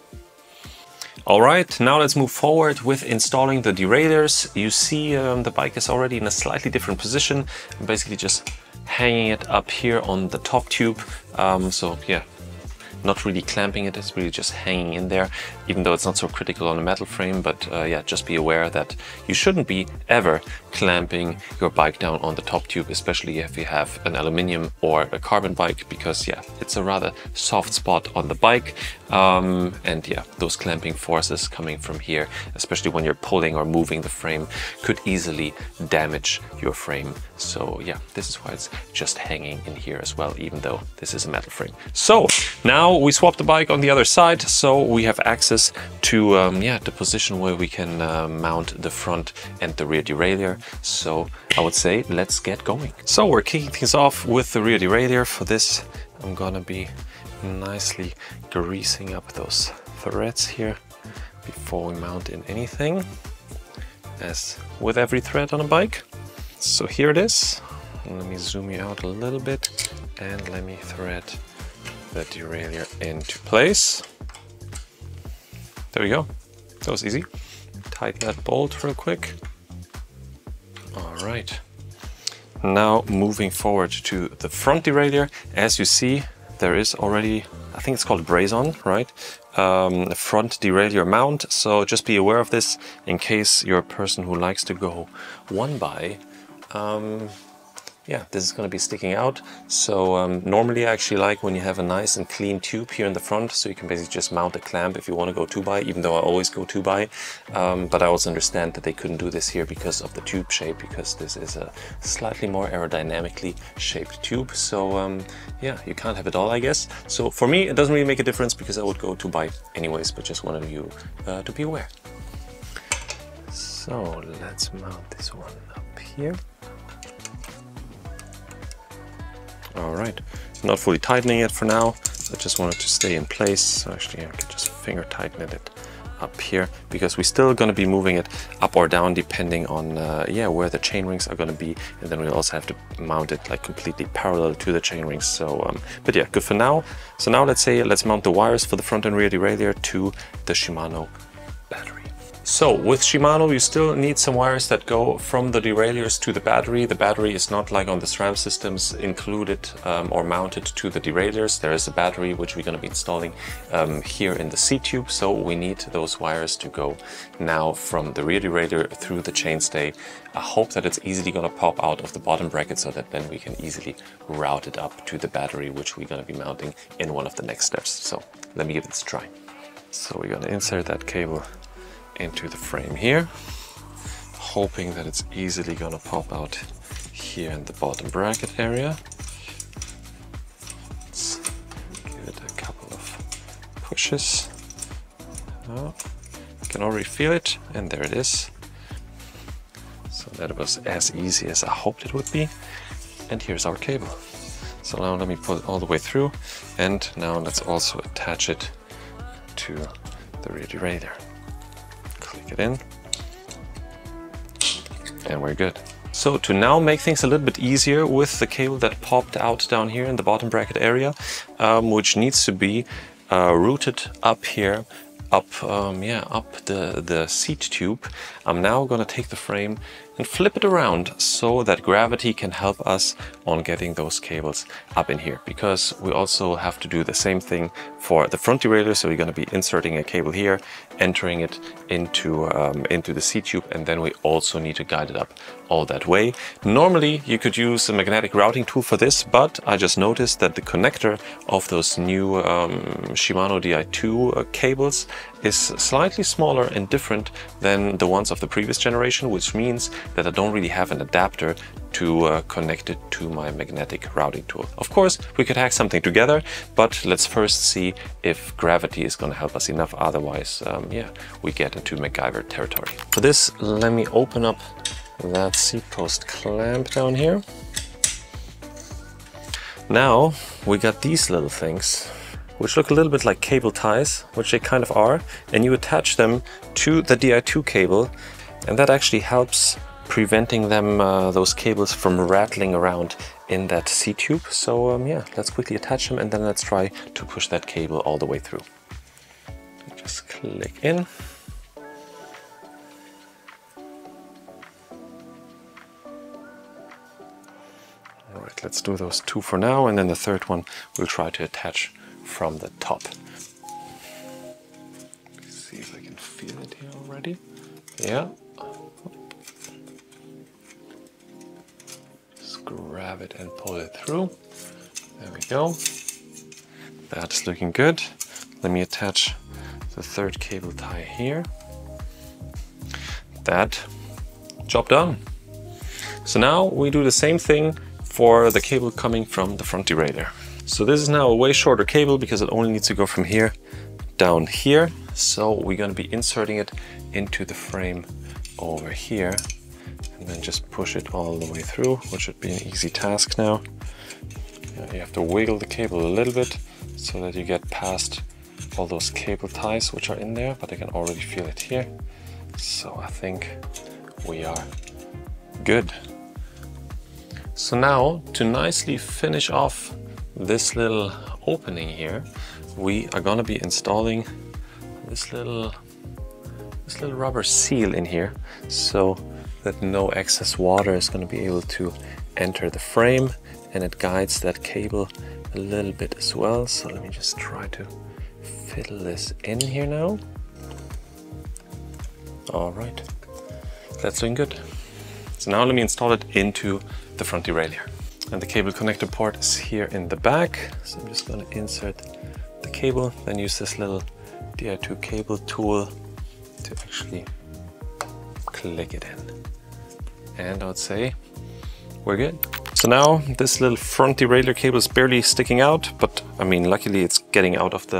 All right, now let's move forward with installing the derailleurs. You see the bike is already in a slightly different position. I'm basically just hanging it up here on the top tube. So yeah, not really clamping it, it's really just hanging in there, even though it's not so critical on a metal frame. But yeah, just be aware that you shouldn't be ever clamping your bike down on the top tube, especially if you have an aluminium or a carbon bike, because yeah, it's a rather soft spot on the bike. And yeah, those clamping forces coming from here, especially when you're pulling or moving the frame, could easily damage your frame. So yeah, this is why it's just hanging in here as well, even though this is a metal frame. So now we swap the bike on the other side, so we have access to yeah, the position where we can mount the front and the rear derailleur. So I would say let's get going. So we're kicking things off with the rear derailleur. For this I'm gonna be nicely greasing up those threads here before we mount in anything, as with every thread on a bike. So here it is. Let me zoom you out a little bit and let me thread the derailleur into place. There we go. That was easy. Tighten that bolt real quick. All right. Now moving forward to the front derailleur. As you see, there is already, I think it's called brace-on, right? A front derailleur mount. So just be aware of this in case you're a person who likes to go one by. Yeah, this is going to be sticking out. So normally I actually like when you have a nice and clean tube here in the front, so you can basically just mount a clamp if you want to go 2x, even though I always go 2x. But I also understand that they couldn't do this here because of the tube shape, because this is a slightly more aerodynamically shaped tube. So yeah, you can't have it all, I guess. So for me, it doesn't really make a difference because I would go 2x anyways, but just wanted you to be aware. So let's mount this one up here. All right, not fully tightening it for now. I just want it to stay in place. So actually I can just finger tighten it up here, because we're still going to be moving it up or down depending on yeah, where the chain rings are going to be, and then we'll also have to mount it like completely parallel to the chain rings. So but yeah, good for now. So now let's mount the wires for the front and rear derailleur to the Shimano battery. So with Shimano, you still need some wires that go from the derailleurs to the battery. The battery is not like on the SRAM systems included or mounted to the derailleurs. There is a battery which we're going to be installing here in the C-tube. So we need those wires to go now from the rear derailleur through the chainstay. I hope that it's easily going to pop out of the bottom bracket, so that then we can easily route it up to the battery, which we're going to be mounting in one of the next steps. So let me give this a try. So we're going to insert that cable into the frame here, hoping that it's easily gonna pop out here in the bottom bracket area. Let's give it a couple of pushes. Oh, you can already feel it, and there it is. So that was as easy as I hoped it would be. And here's our cable. So now let me pull it all the way through, and now let's also attach it to the rear derailleur. Click it in, and we're good. So to now make things a little bit easier with the cable that popped out down here in the bottom bracket area, which needs to be routed up here up, up the seat tube, I'm now gonna take the frame and flip it around so that gravity can help us on getting those cables up in here, because we also have to do the same thing for the front derailleur. So we're gonna be inserting a cable here, entering it into the seat tube, and then we also need to guide it up all that way. Normally you could use a magnetic routing tool for this, but I just noticed that the connector of those new Shimano Di2 cables is slightly smaller and different than the ones of the previous generation, which means that I don't really have an adapter to connect it to my magnetic routing tool. Of course, we could hack something together, but let's first see if gravity is going to help us enough. Otherwise, yeah, we get into MacGyver territory. For this, let me open up that seat post clamp down here. Now we got these little things, which look a little bit like cable ties, which they kind of are, and you attach them to the Di2 cable, and that actually helps preventing them, those cables from rattling around in that seat tube. So yeah, let's quickly attach them and then let's try to push that cable all the way through. Just click in. All right, let's do those two for now, and then the third one we'll try to attach from the top. Let's see if I can feel it here already. Yeah. Just grab it and pull it through. There we go. That's looking good. Let me attach the third cable tie here. That job done. So now we do the same thing for the cable coming from the front derailleur. So this is now a way shorter cable because it only needs to go from here down here. So we're going to be inserting it into the frame over here and then just push it all the way through, which should be an easy task now. You have to wiggle the cable a little bit so that you get past all those cable ties which are in there, but I can already feel it here. So I think we are good. So now, to nicely finish off this little opening here, we are going to be installing this little rubber seal in here so that no excess water is going to be able to enter the frame, and it guides that cable a little bit as well. So let me just try to fiddle this in here now. All right, that's doing good. So now let me install it into the front derailleur. And the cable connector port is here in the back. So I'm just going to insert the cable, then use this little Di2 cable tool to actually click it in. And I would say we're good. So now this little front derailleur cable is barely sticking out, but I mean, luckily it's getting out of the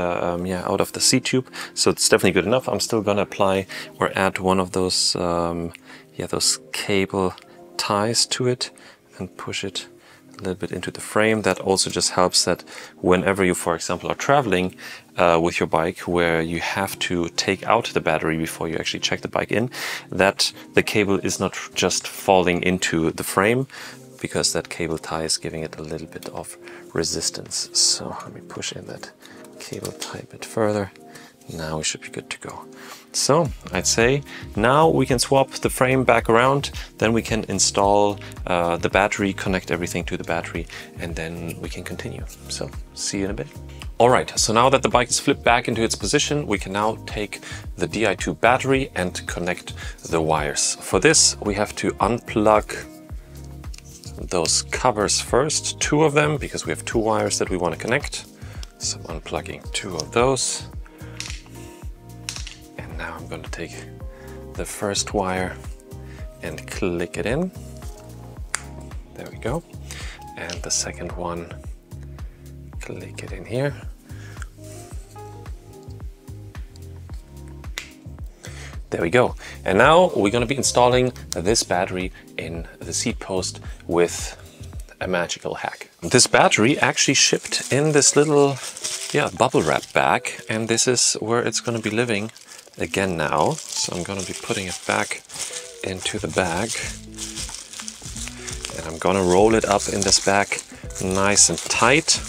out of the seat tube, so it's definitely good enough. I'm still gonna apply or add one of those those cable ties to it and push it a little bit into the frame. That also just helps that whenever you, for example, are traveling with your bike where you have to take out the battery before you actually check the bike in, that the cable is not just falling into the frame, because that cable tie is giving it a little bit of resistance. So let me push in that cable tie a bit further. Now we should be good to go. So I'd say now we can swap the frame back around, then we can install the battery, connect everything to the battery, and then we can continue. So see you in a bit. All right, so now that the bike is flipped back into its position, we can now take the Di2 battery and connect the wires. For this, we have to unplug those covers first, two of them, because we have two wires that we want to connect. So unplugging two of those. And now I'm going to take the first wire and click it in. There we go. And the second one, click it in here. There we go. And now we're going to be installing this battery in the seat post with a magical hack. This battery actually shipped in this little bubble wrap bag, and this is where it's going to be living again now. So I'm going to be putting it back into the bag, and I'm going to roll it up in this bag nice and tight.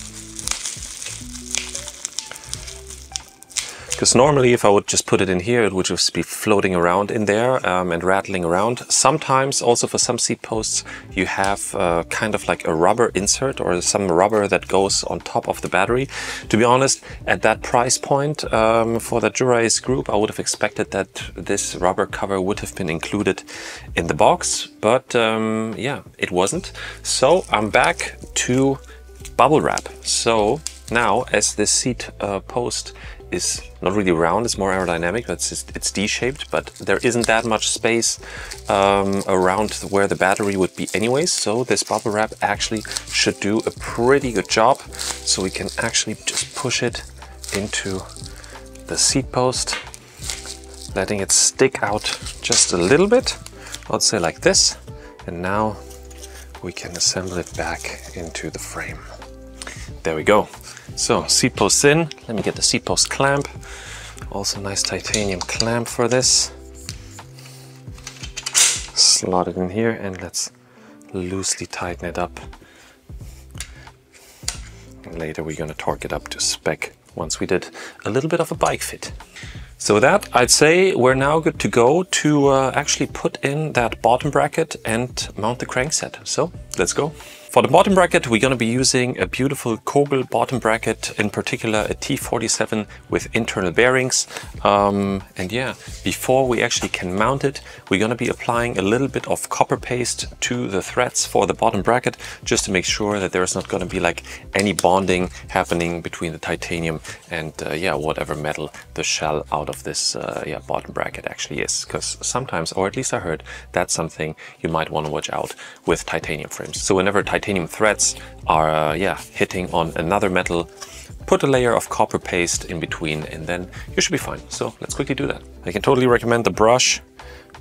because normally if I would just put it in here, it would just be floating around in there and rattling around. Sometimes also for some seat posts you have kind of like a rubber insert or some rubber that goes on top of the battery. To be honest, at that price point for the Jura Ace group, I would have expected that this rubber cover would have been included in the box, but yeah, it wasn't. So I'm back to bubble wrap. So now, as this seat post is not really round, it's more aerodynamic, it's D-shaped, but there isn't that much space around where the battery would be anyways, so this bubble wrap actually should do a pretty good job. So we can actually just push it into the seat post, letting it stick out just a little bit, I'd say like this, and now we can assemble it back into the frame. There we go. So seat post in, let me get the seat post clamp. Also nice titanium clamp for this. Slot it in here and let's loosely tighten it up. And later we're gonna torque it up to spec once we did a little bit of a bike fit. So with that, I'd say we're now good to go to actually put in that bottom bracket and mount the crankset. So let's go. For the bottom bracket, we're going to be using a beautiful Kogel bottom bracket, in particular a T47 with internal bearings. And yeah, before we actually can mount it, we're going to be applying a little bit of copper paste to the threads for the bottom bracket, just to make sure that there's not going to be like any bonding happening between the titanium and yeah, whatever metal the shell out of this yeah, bottom bracket actually is. Because sometimes, or at least I heard, that's something you might want to watch out with titanium frames. So whenever titanium threads are yeah, hitting on another metal, put a layer of copper paste in between and then you should be fine. So let's quickly do that. I can totally recommend the brush,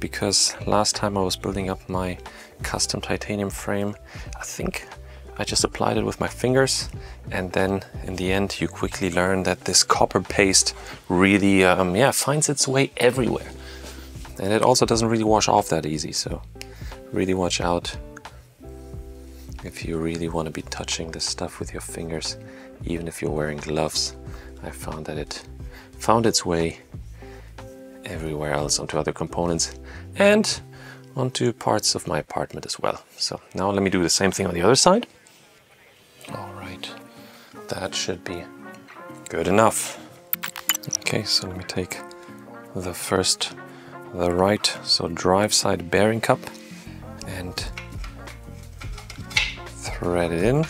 because last time I was building up my custom titanium frame, I think I just applied it with my fingers, and then in the end you quickly learn that this copper paste really yeah, finds its way everywhere, and it also doesn't really wash off that easy. So really watch out if you really want to be touching this stuff with your fingers, even if you're wearing gloves. I found that it found its way everywhere else, onto other components and onto parts of my apartment as well. So now let me do the same thing on the other side. All right, that should be good enough. Okay, so let me take the right, so drive side bearing cup, and thread it in.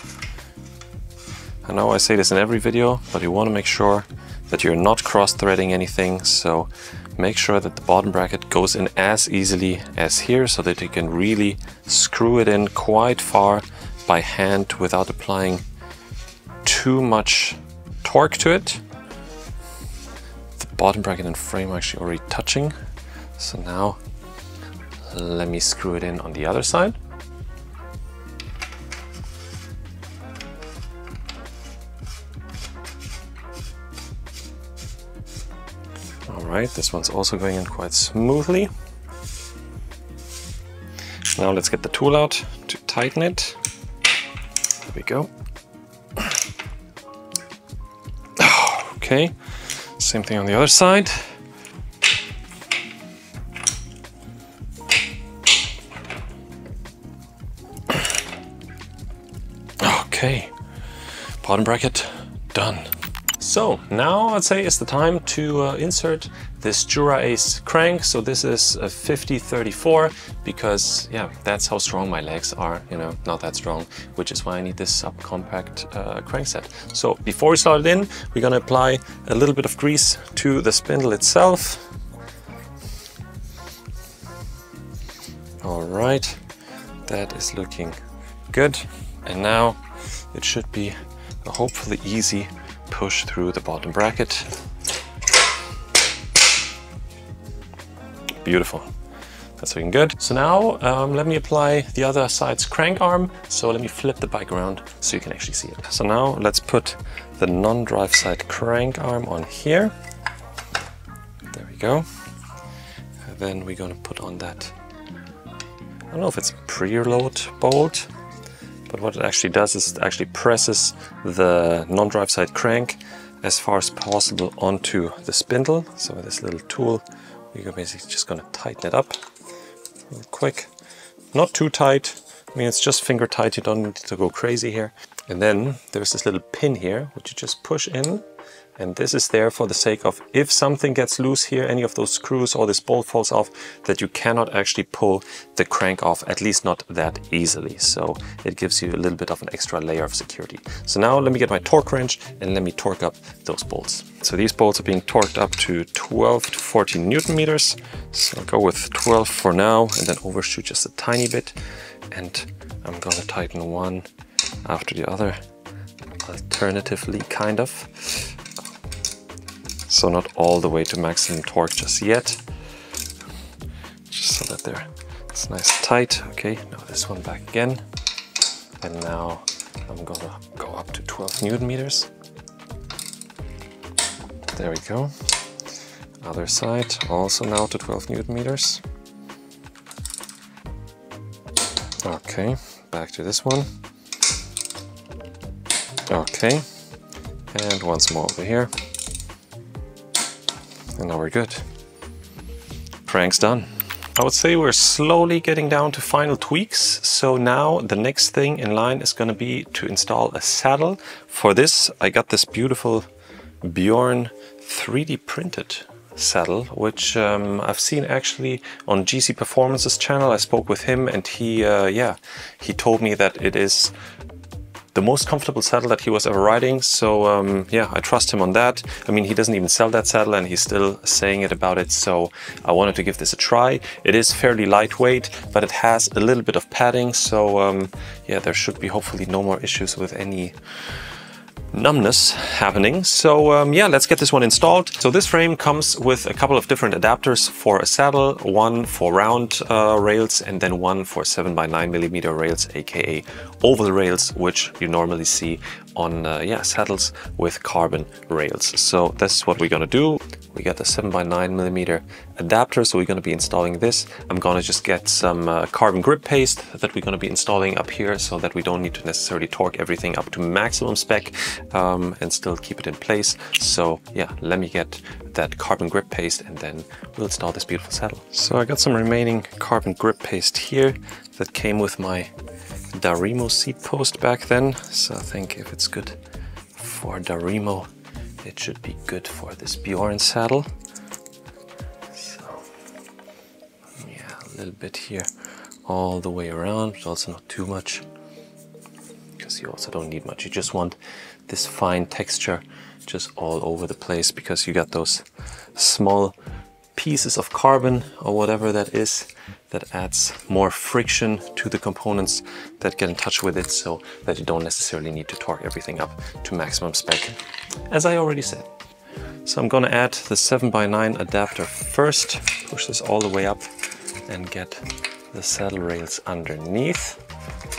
I know I say this in every video, but you want to make sure that you're not cross-threading anything, so make sure that the bottom bracket goes in as easily as here, so that you can really screw it in quite far by hand without applying too much torque to it. The bottom bracket and frame are actually already touching, so now let me screw it in on the other side. Alright, this one's also going in quite smoothly. Now let's get the tool out to tighten it. There we go. Okay, same thing on the other side. Okay, bottom bracket done. So now I'd say it's the time to insert this Jura Ace crank. So this is a 50-34, because yeah, that's how strong my legs are, you know, not that strong, which is why I need this subcompact crankset. So before we start it in, we're gonna apply a little bit of grease to the spindle itself. All right, that is looking good. And now it should be a hopefully easy push through the bottom bracket. Beautiful, that's looking good. So now let me apply the other side's crank arm. So let me flip the bike around so you can actually see it. So now let's put the non-drive side crank arm on here. There we go. And then we're gonna put on that, I don't know if it's a preload bolt, but what it actually does is it actually presses the non-drive side crank as far as possible onto the spindle. So with this little tool, we're basically just going to tighten it up real quick. Not too tight. I mean, it's just finger tight. You don't need to go crazy here. And then there's this little pin here, which you just push in. And this is there for the sake of if something gets loose here, any of those screws or this bolt falls off, that you cannot actually pull the crank off, at least not that easily. So it gives you a little bit of an extra layer of security. So now let me get my torque wrench and let me torque up those bolts. So these bolts are being torqued up to 12 to 14 Newton meters. So I'll go with 12 for now and then overshoot just a tiny bit. And I'm gonna tighten one after the other, alternatively kind of. So not all the way to maximum torque just yet, just so that it's nice and tight. Okay, now this one back again. And now I'm gonna go up to 12 Newton meters. There we go. Other side, also now to 12 Newton meters. Okay, back to this one. Okay, and once more over here. And now we're good. Crank's done. I would say we're slowly getting down to final tweaks. So now the next thing in line is going to be to install a saddle. For this, I got this beautiful Bjorn 3D printed saddle, which I've seen actually on GC Performance's channel. I spoke with him and he told me that it is the most comfortable saddle that he was ever riding. So yeah, I trust him on that. I mean, he doesn't even sell that saddle and he's still saying it about it. So I wanted to give this a try. It is fairly lightweight, but it has a little bit of padding. So yeah, there should be hopefully no more issues with any numbness happening. So yeah, let's get this one installed. So this frame comes with a couple of different adapters for a saddle, one for round rails and then one for 7x9mm rails, aka oval rails, which you normally see on yeah, saddles with carbon rails. So this is what we're gonna do. We got the 7x9mm adapter, so we're going to be installing this. I'm going to just get some carbon grip paste that we're going to be installing up here so that we don't need to necessarily torque everything up to maximum spec and still keep it in place. So yeah, let me get that carbon grip paste and then we'll install this beautiful saddle. So I got some remaining carbon grip paste here that came with my Darimo seat post back then. So I think if it's good for Darimo, it should be good for this Bjorn saddle. So yeah, a little bit here all the way around, but also not too much, because you also don't need much. You just want this fine texture just all over the place, because you got those small pieces of carbon or whatever that is, that adds more friction to the components that get in touch with it, so that you don't necessarily need to torque everything up to maximum spec, as I already said. So I'm gonna add the 7x9 adapter first, push this all the way up and get the saddle rails underneath,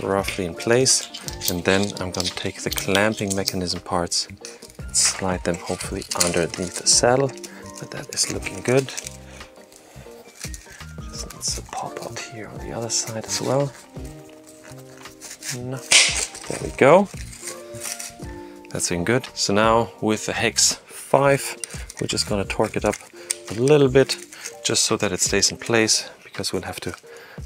roughly in place. And then I'm gonna take the clamping mechanism parts and slide them hopefully underneath the saddle, but that is looking good. So pop out here on the other side as well. There we go. That's looking good. So now with the Hex 5, we're just going to torque it up a little bit just so that it stays in place, because we'll have to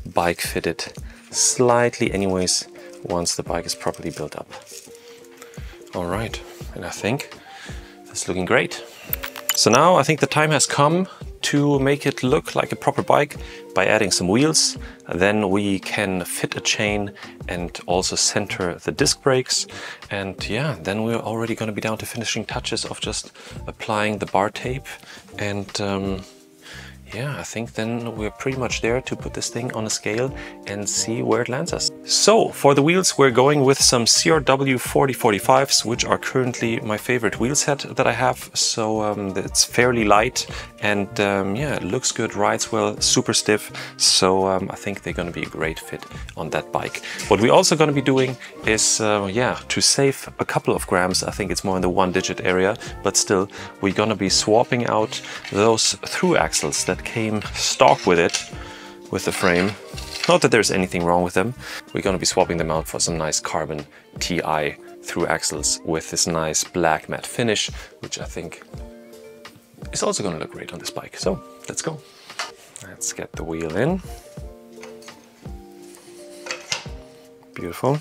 bike fit it slightly anyways once the bike is properly built up. All right, and I think that's looking great. So now I think the time has come to make it look like a proper bike by adding some wheels. Then we can fit a chain and also center the disc brakes. And yeah, then we're already going to be down to finishing touches of just applying the bar tape. And yeah, I think then we're pretty much there to put this thing on a scale and see where it lands us. So for the wheels, we're going with some CRW 4045s, which are currently my favorite wheel set that I have. So it's fairly light and yeah, it looks good, rides well, super stiff. So I think they're going to be a great fit on that bike. What we're also going to be doing is, yeah, to save a couple of grams, I think it's more in the 1-digit area, but still, we're going to be swapping out those through axles that came stock with it, with the frame. Not that there's anything wrong with them. We're going to be swapping them out for some nice carbon TI through axles with this nice black matte finish, which I think is also going to look great on this bike. So let's go. Let's get the wheel in. Beautiful.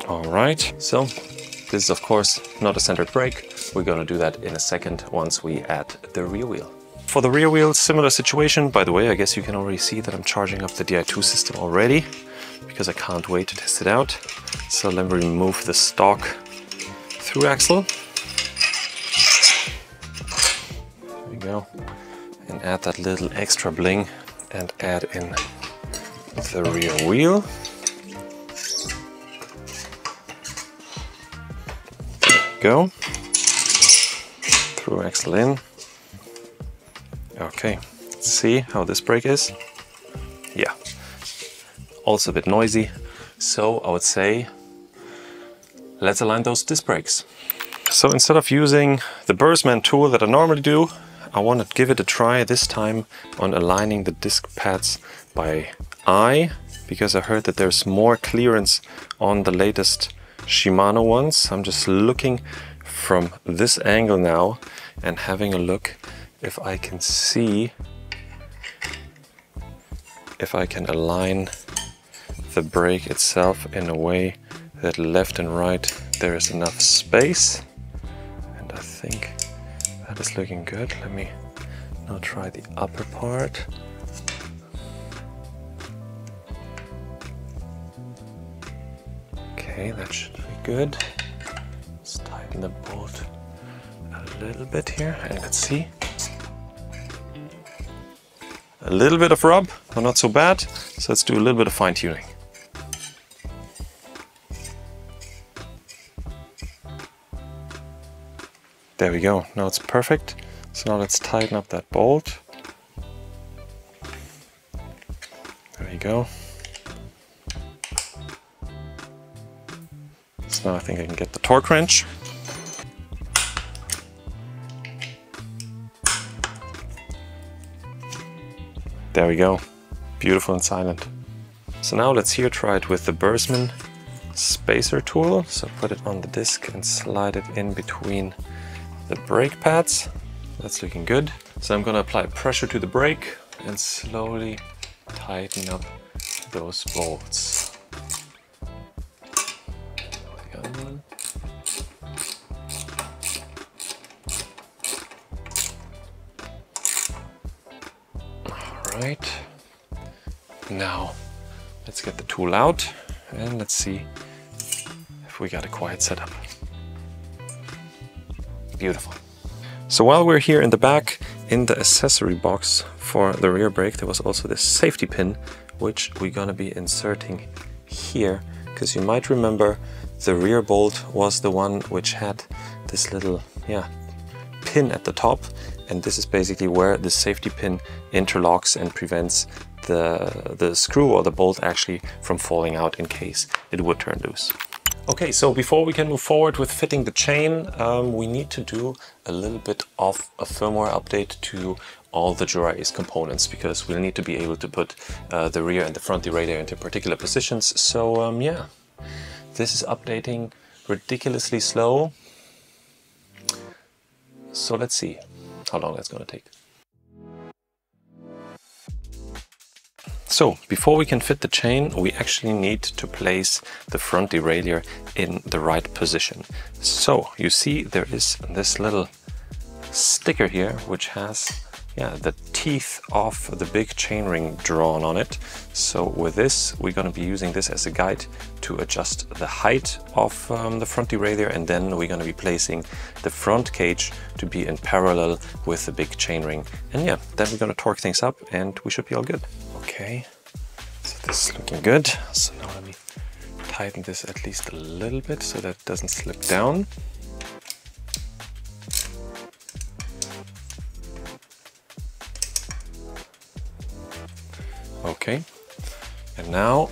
All right, so this is of course not a centered brake. We're going to do that in a second once we add the rear wheel. For the rear wheel, similar situation. By the way, I guess you can already see that I'm charging up the Di2 system already because I can't wait to test it out. So let me remove the stock through axle. There we go. And add that little extra bling and add in the rear wheel. Go through axle in. Okay, let's see how this brake is. Yeah, also a bit noisy. So I would say let's align those disc brakes. So instead of using the Burstman tool that I normally do, I want to give it a try this time on aligning the disc pads by eye, because I heard that there's more clearance on the latest Shimano ones. I'm just looking from this angle now and having a look if I can see if I can align the brake itself in a way that left and right there is enough space, and I think that is looking good. Let me now try the upper part. Okay, that should be good. Let's tighten the bolt a little bit here and let's see. A little bit of rub, but not so bad. So let's do a little bit of fine tuning. There we go, now it's perfect. So now let's tighten up that bolt. There you go. So now I think I can get the torque wrench. There we go, beautiful and silent. So now let's here try it with the Burstman spacer tool. So put it on the disc and slide it in between the brake pads. That's looking good. So I'm gonna apply pressure to the brake and slowly tighten up those bolts. Right, now let's get the tool out and let's see if we got a quiet setup. Beautiful. So while we're here in the back, in the accessory box for the rear brake, there was also this safety pin, which we're gonna be inserting here, because you might remember the rear bolt was the one which had this little pin at the top. And this is basically where the safety pin interlocks and prevents the screw or the bolt actually from falling out in case it would turn loose. Okay, so before we can move forward with fitting the chain, we need to do a little bit of a firmware update to all the Jura Ace components, because we'll need to be able to put the rear and the front derailleur into particular positions. So yeah, this is updating ridiculously slow. So let's see how long that's going to take. So before we can fit the chain, we actually need to place the front derailleur in the right position. So you see there is this little sticker here which has the teeth of the big chainring drawn on it. So with this, we're going to be using this as a guide to adjust the height of the front derailleur, and then we're going to be placing the front cage to be in parallel with the big chainring. And yeah, then we're going to torque things up and we should be all good. Okay, so this is looking good. So now let me tighten this at least a little bit so that it doesn't slip down. Okay, and now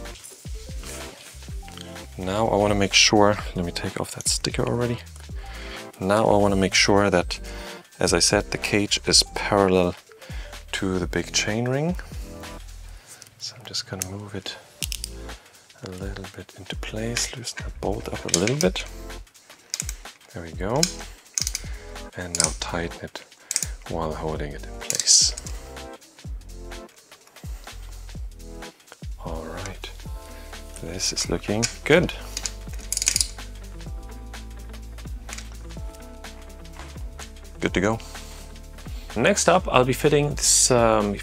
I want to make sure, let me take off that sticker already. Now I want to make sure that, as I said, the cage is parallel to the big chainring. So I'm just gonna move it a little bit into place, loosen the bolt up a little bit. There we go. And now tighten it while holding it in place. All right, this is looking good. Good to go. Next up, I'll be fitting this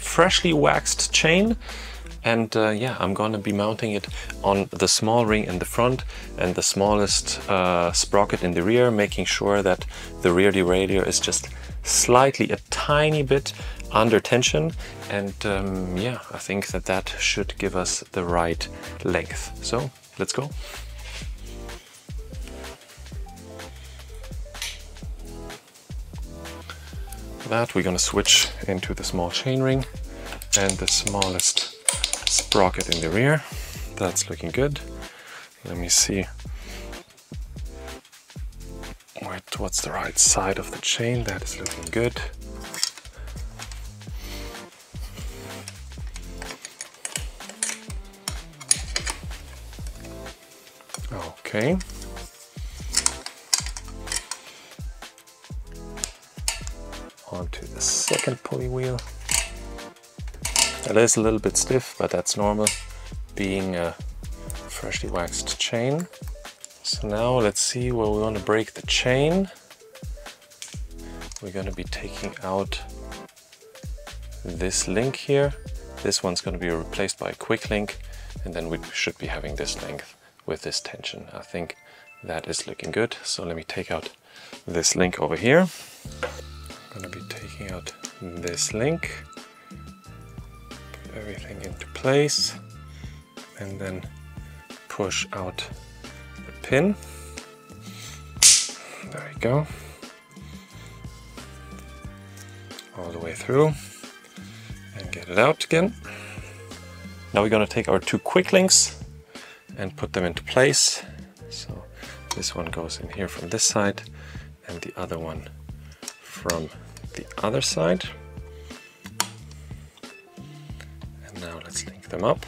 freshly waxed chain. And yeah, I'm gonna be mounting it on the small ring in the front and the smallest sprocket in the rear, making sure that the rear derailleur is just slightly, a tiny bit under tension. And yeah, I think that that should give us the right length. So let's go. For that, we're gonna switch into the small chainring and the smallest sprocket in the rear. That's looking good. Let me see what's the right side of the chain. That is looking good. Okay. Onto the second pulley wheel. It is a little bit stiff, but that's normal, being a freshly waxed chain. So now let's see where we want to break the chain. We're going to be taking out this link here. This one's going to be replaced by a quick link, and then we should be having this length with this tension. I think that is looking good. So let me take out this link over here. I'm going to be taking out this link. Everything into place and then push out the pin. There we go. All the way through and get it out again. Now we're going to take our two quick links and put them into place. So this one goes in here from this side and the other one from the other side. Now let's link them up.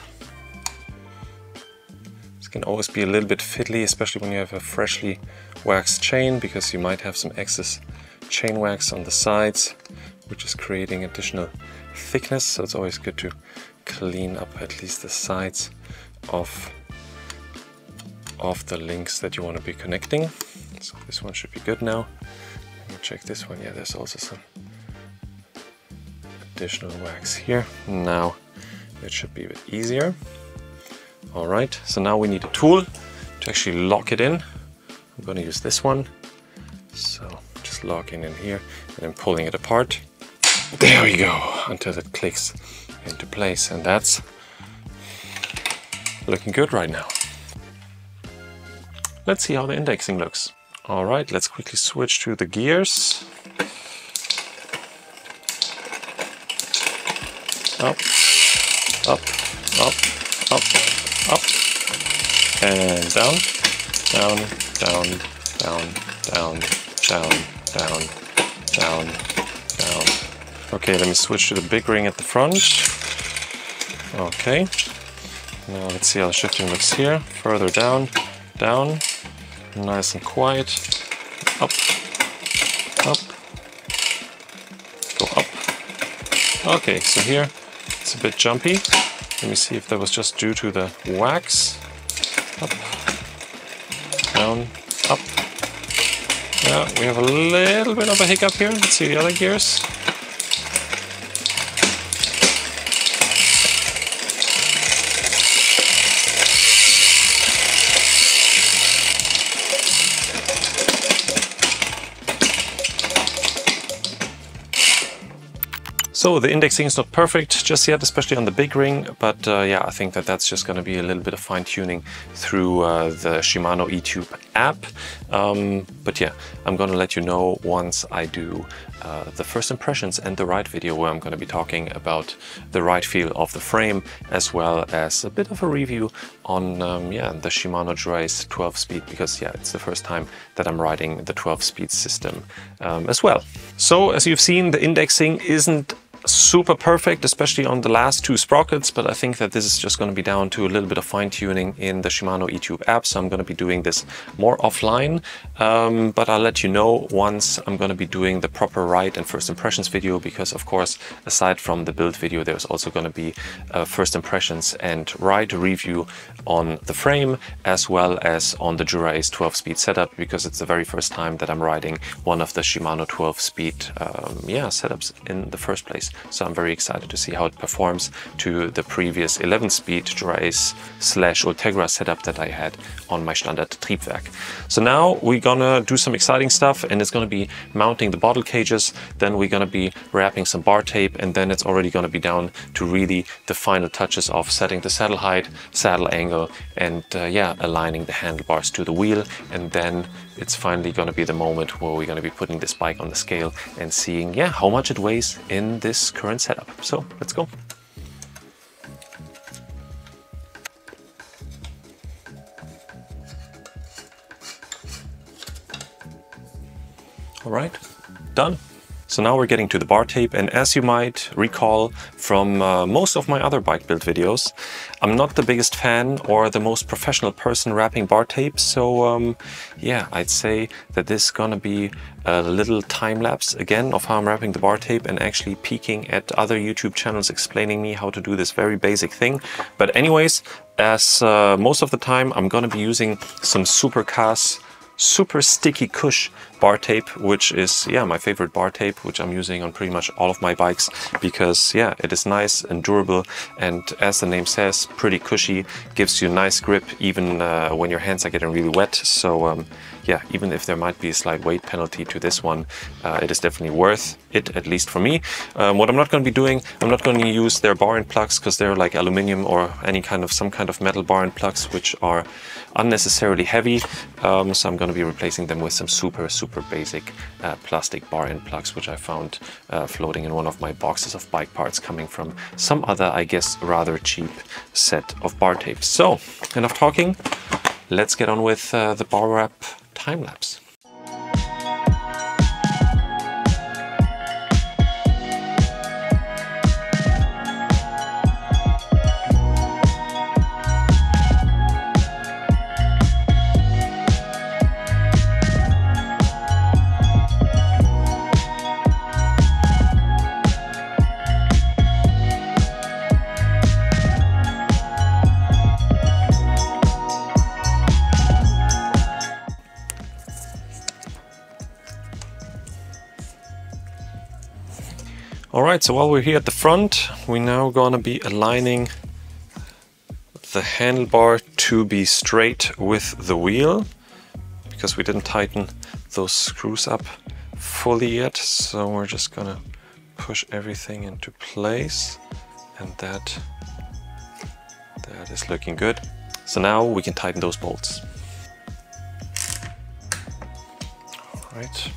This can always be a little bit fiddly, especially when you have a freshly waxed chain, because you might have some excess chain wax on the sides, which is creating additional thickness. So it's always good to clean up at least the sides of the links that you want to be connecting. So this one should be good now. Let me check this one. Yeah, there's also some additional wax here. Now it should be a bit easier. All right, so now we need a tool to actually lock it in. I'm going to use this one. So just locking in here and then pulling it apart. There we go, until it clicks into place, and that's looking good right now. Let's see how the indexing looks. All right, let's quickly switch to the gears. Up, up, up, up, up, and down, down, down, down, down, down, down, down, down. Okay, let me switch to the big ring at the front. Okay, now let's see how the shifting looks here. Further down, down, nice and quiet, up, up, go up. Okay, so here it's a bit jumpy. Let me see if that was just due to the wax. Up, down, up. Yeah, we have a little bit of a hiccup here. Let's see the other gears. So the indexing is not perfect just yet, especially on the big ring, but yeah, I think that that's just going to be a little bit of fine-tuning through the Shimano eTube app. But yeah, I'm going to let you know once I do the first impressions and the ride video, where I'm going to be talking about the ride feel of the frame, as well as a bit of a review on yeah, the Shimano Durace 12-speed, because yeah, it's the first time that I'm riding the 12-speed system as well. So as you've seen, the indexing isn't super perfect, especially on the last two sprockets, but I think that this is just going to be down to a little bit of fine-tuning in the Shimano eTube app, so I'm going to be doing this more offline, but I'll let you know once I'm going to be doing the proper ride and first impressions video, because of course, aside from the build video, there's also going to be first impressions and ride review on the frame, as well as on the Jura Ace 12-speed setup, because it's the very first time that I'm riding one of the Shimano 12-speed setups in the first place. So I'm very excited to see how it performs to the previous 11-speed Jura Ace / Ultegra setup that I had on my Standard Triebwerk. So now we're gonna do some exciting stuff, and it's gonna be mounting the bottle cages, then we're gonna be wrapping some bar tape, and then it's already gonna be down to really the final touches of setting the saddle height, saddle angle, and aligning the handlebars to the wheel. And then it's finally going to be the moment where we're going to be putting this bike on the scale and seeing how much it weighs in this current setup. So let's go. All right, done. So now we're getting to the bar tape, and as you might recall from most of my other bike build videos, I'm not the biggest fan or the most professional person wrapping bar tape, so I'd say that this is gonna be a little time lapse again of how I'm wrapping the bar tape, and actually peeking at other YouTube channels explaining me how to do this very basic thing. But anyways, as most of the time I'm gonna be using some Supercast super sticky Cush bar tape, which is my favorite bar tape, which I'm using on pretty much all of my bikes, because it is nice and durable, and as the name says, pretty cushy, gives you nice grip even when your hands are getting really wet. So even if there might be a slight weight penalty to this one, it is definitely worth it, at least for me. What I'm not going to be doing, I'm not going to use their bar end plugs, because they're like aluminum or some kind of metal bar end plugs, which are unnecessarily heavy. So I'm going to be replacing them with some super basic plastic bar end plugs, which I found floating in one of my boxes of bike parts, coming from some other, I guess, rather cheap set of bar tapes. So enough talking, let's get on with the bar wrap time lapse. Alright, so while we're here at the front, we're now gonna be aligning the handlebar to be straight with the wheel, because we didn't tighten those screws up fully yet. So we're just gonna push everything into place, and that is looking good. So now we can tighten those bolts. Alright.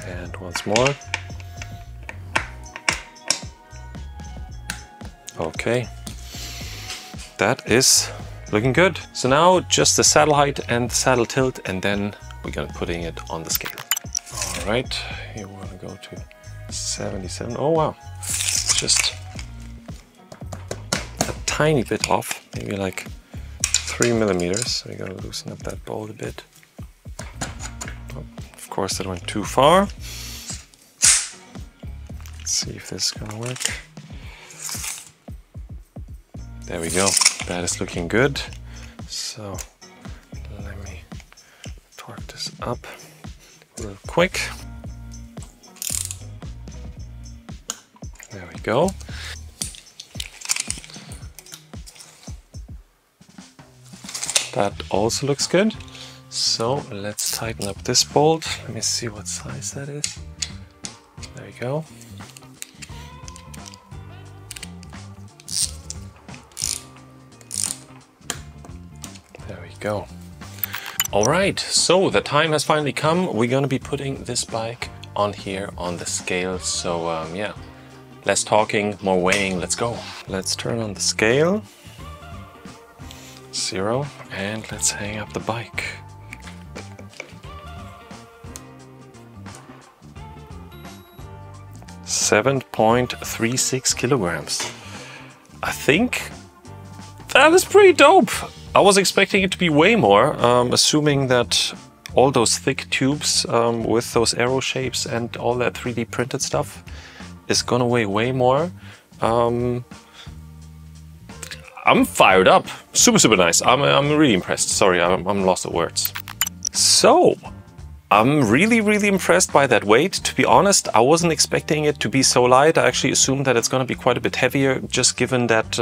And once more. Okay, that is looking good. So now just the saddle height and the saddle tilt, and then we're gonna putting it on the scale. All right, here we're gonna go to 77. Oh wow, it's just a tiny bit off, maybe like 3 millimeters. So we gotta loosen up that bolt a bit. Of course, that went too far. Let's see if this is gonna work. There we go. That is looking good. So let me torque this up real quick. There we go. That also looks good. So let's tighten up this bolt. Let me see what size that is. There you go. There we go. All right, so the time has finally come. We're gonna be putting this bike on here on the scale. So yeah, less talking, more weighing, let's go. Let's turn on the scale. 0, and let's hang up the bike. 7.36 kilograms. I think that is pretty dope. I was expecting it to be way more, assuming that all those thick tubes with those arrow shapes and all that 3D printed stuff is gonna weigh way more. I'm fired up. Super, super nice. I'm really impressed. Sorry, I'm lost of words. So, I'm really, really impressed by that weight. To be honest, I wasn't expecting it to be so light. I actually assumed that it's going to be quite a bit heavier, just given that,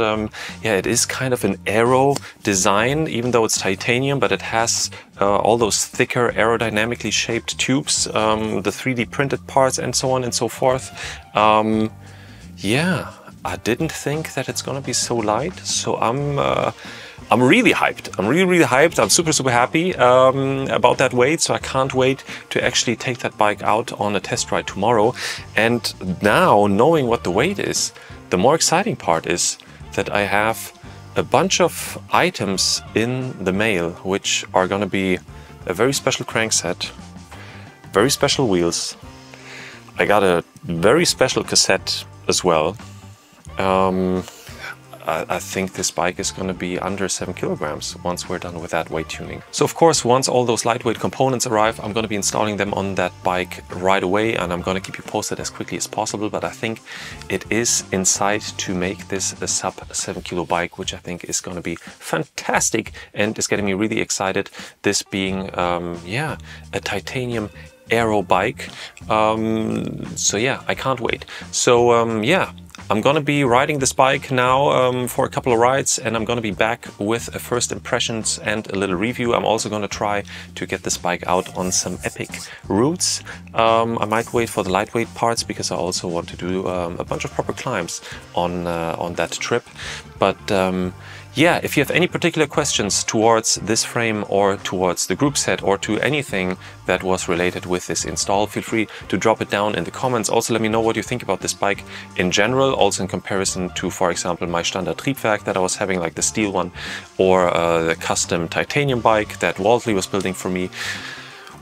yeah, it is kind of an aero design, even though it's titanium, but it has all those thicker aerodynamically shaped tubes, the 3D printed parts and so on and so forth. Yeah, I didn't think that it's going to be so light, so I'm really hyped. I'm really, really hyped. I'm super, super happy about that weight. So I can't wait to actually take that bike out on a test ride tomorrow. And now, knowing what the weight is, the more exciting part is that I have a bunch of items in the mail, which are going to be a very special crankset, very special wheels. I got a very special cassette as well. I think this bike is going to be under 7 kilograms once we're done with that weight tuning. So of course, once all those lightweight components arrive, I'm going to be installing them on that bike right away, and I'm going to keep you posted as quickly as possible. But I think it is in sight to make this a sub 7 kilo bike, which I think is going to be fantastic and is getting me really excited. This being, yeah, a titanium aero bike. So yeah, I can't wait. So yeah, I'm gonna be riding this bike now for a couple of rides, and I'm gonna be back with a first impressions and a little review. I'm also gonna try to get this bike out on some epic routes. I might wait for the lightweight parts because I also want to do a bunch of proper climbs on that trip. But yeah, if you have any particular questions towards this frame or towards the group set or to anything that was related with this install, feel free to drop it down in the comments. Also, let me know what you think about this bike in general, also in comparison to, for example, my Standard Triebwerk that I was having, like the steel one, or the custom titanium bike that Waltley was building for me.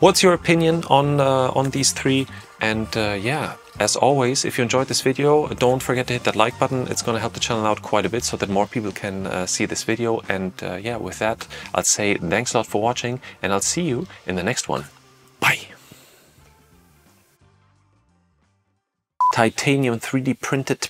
What's your opinion on these three? And yeah, as always, if you enjoyed this video, don't forget to hit that like button. It's going to help the channel out quite a bit so that more people can see this video. And yeah, with that, I'll say thanks a lot for watching, and I'll see you in the next one. Bye! Titanium 3D printed.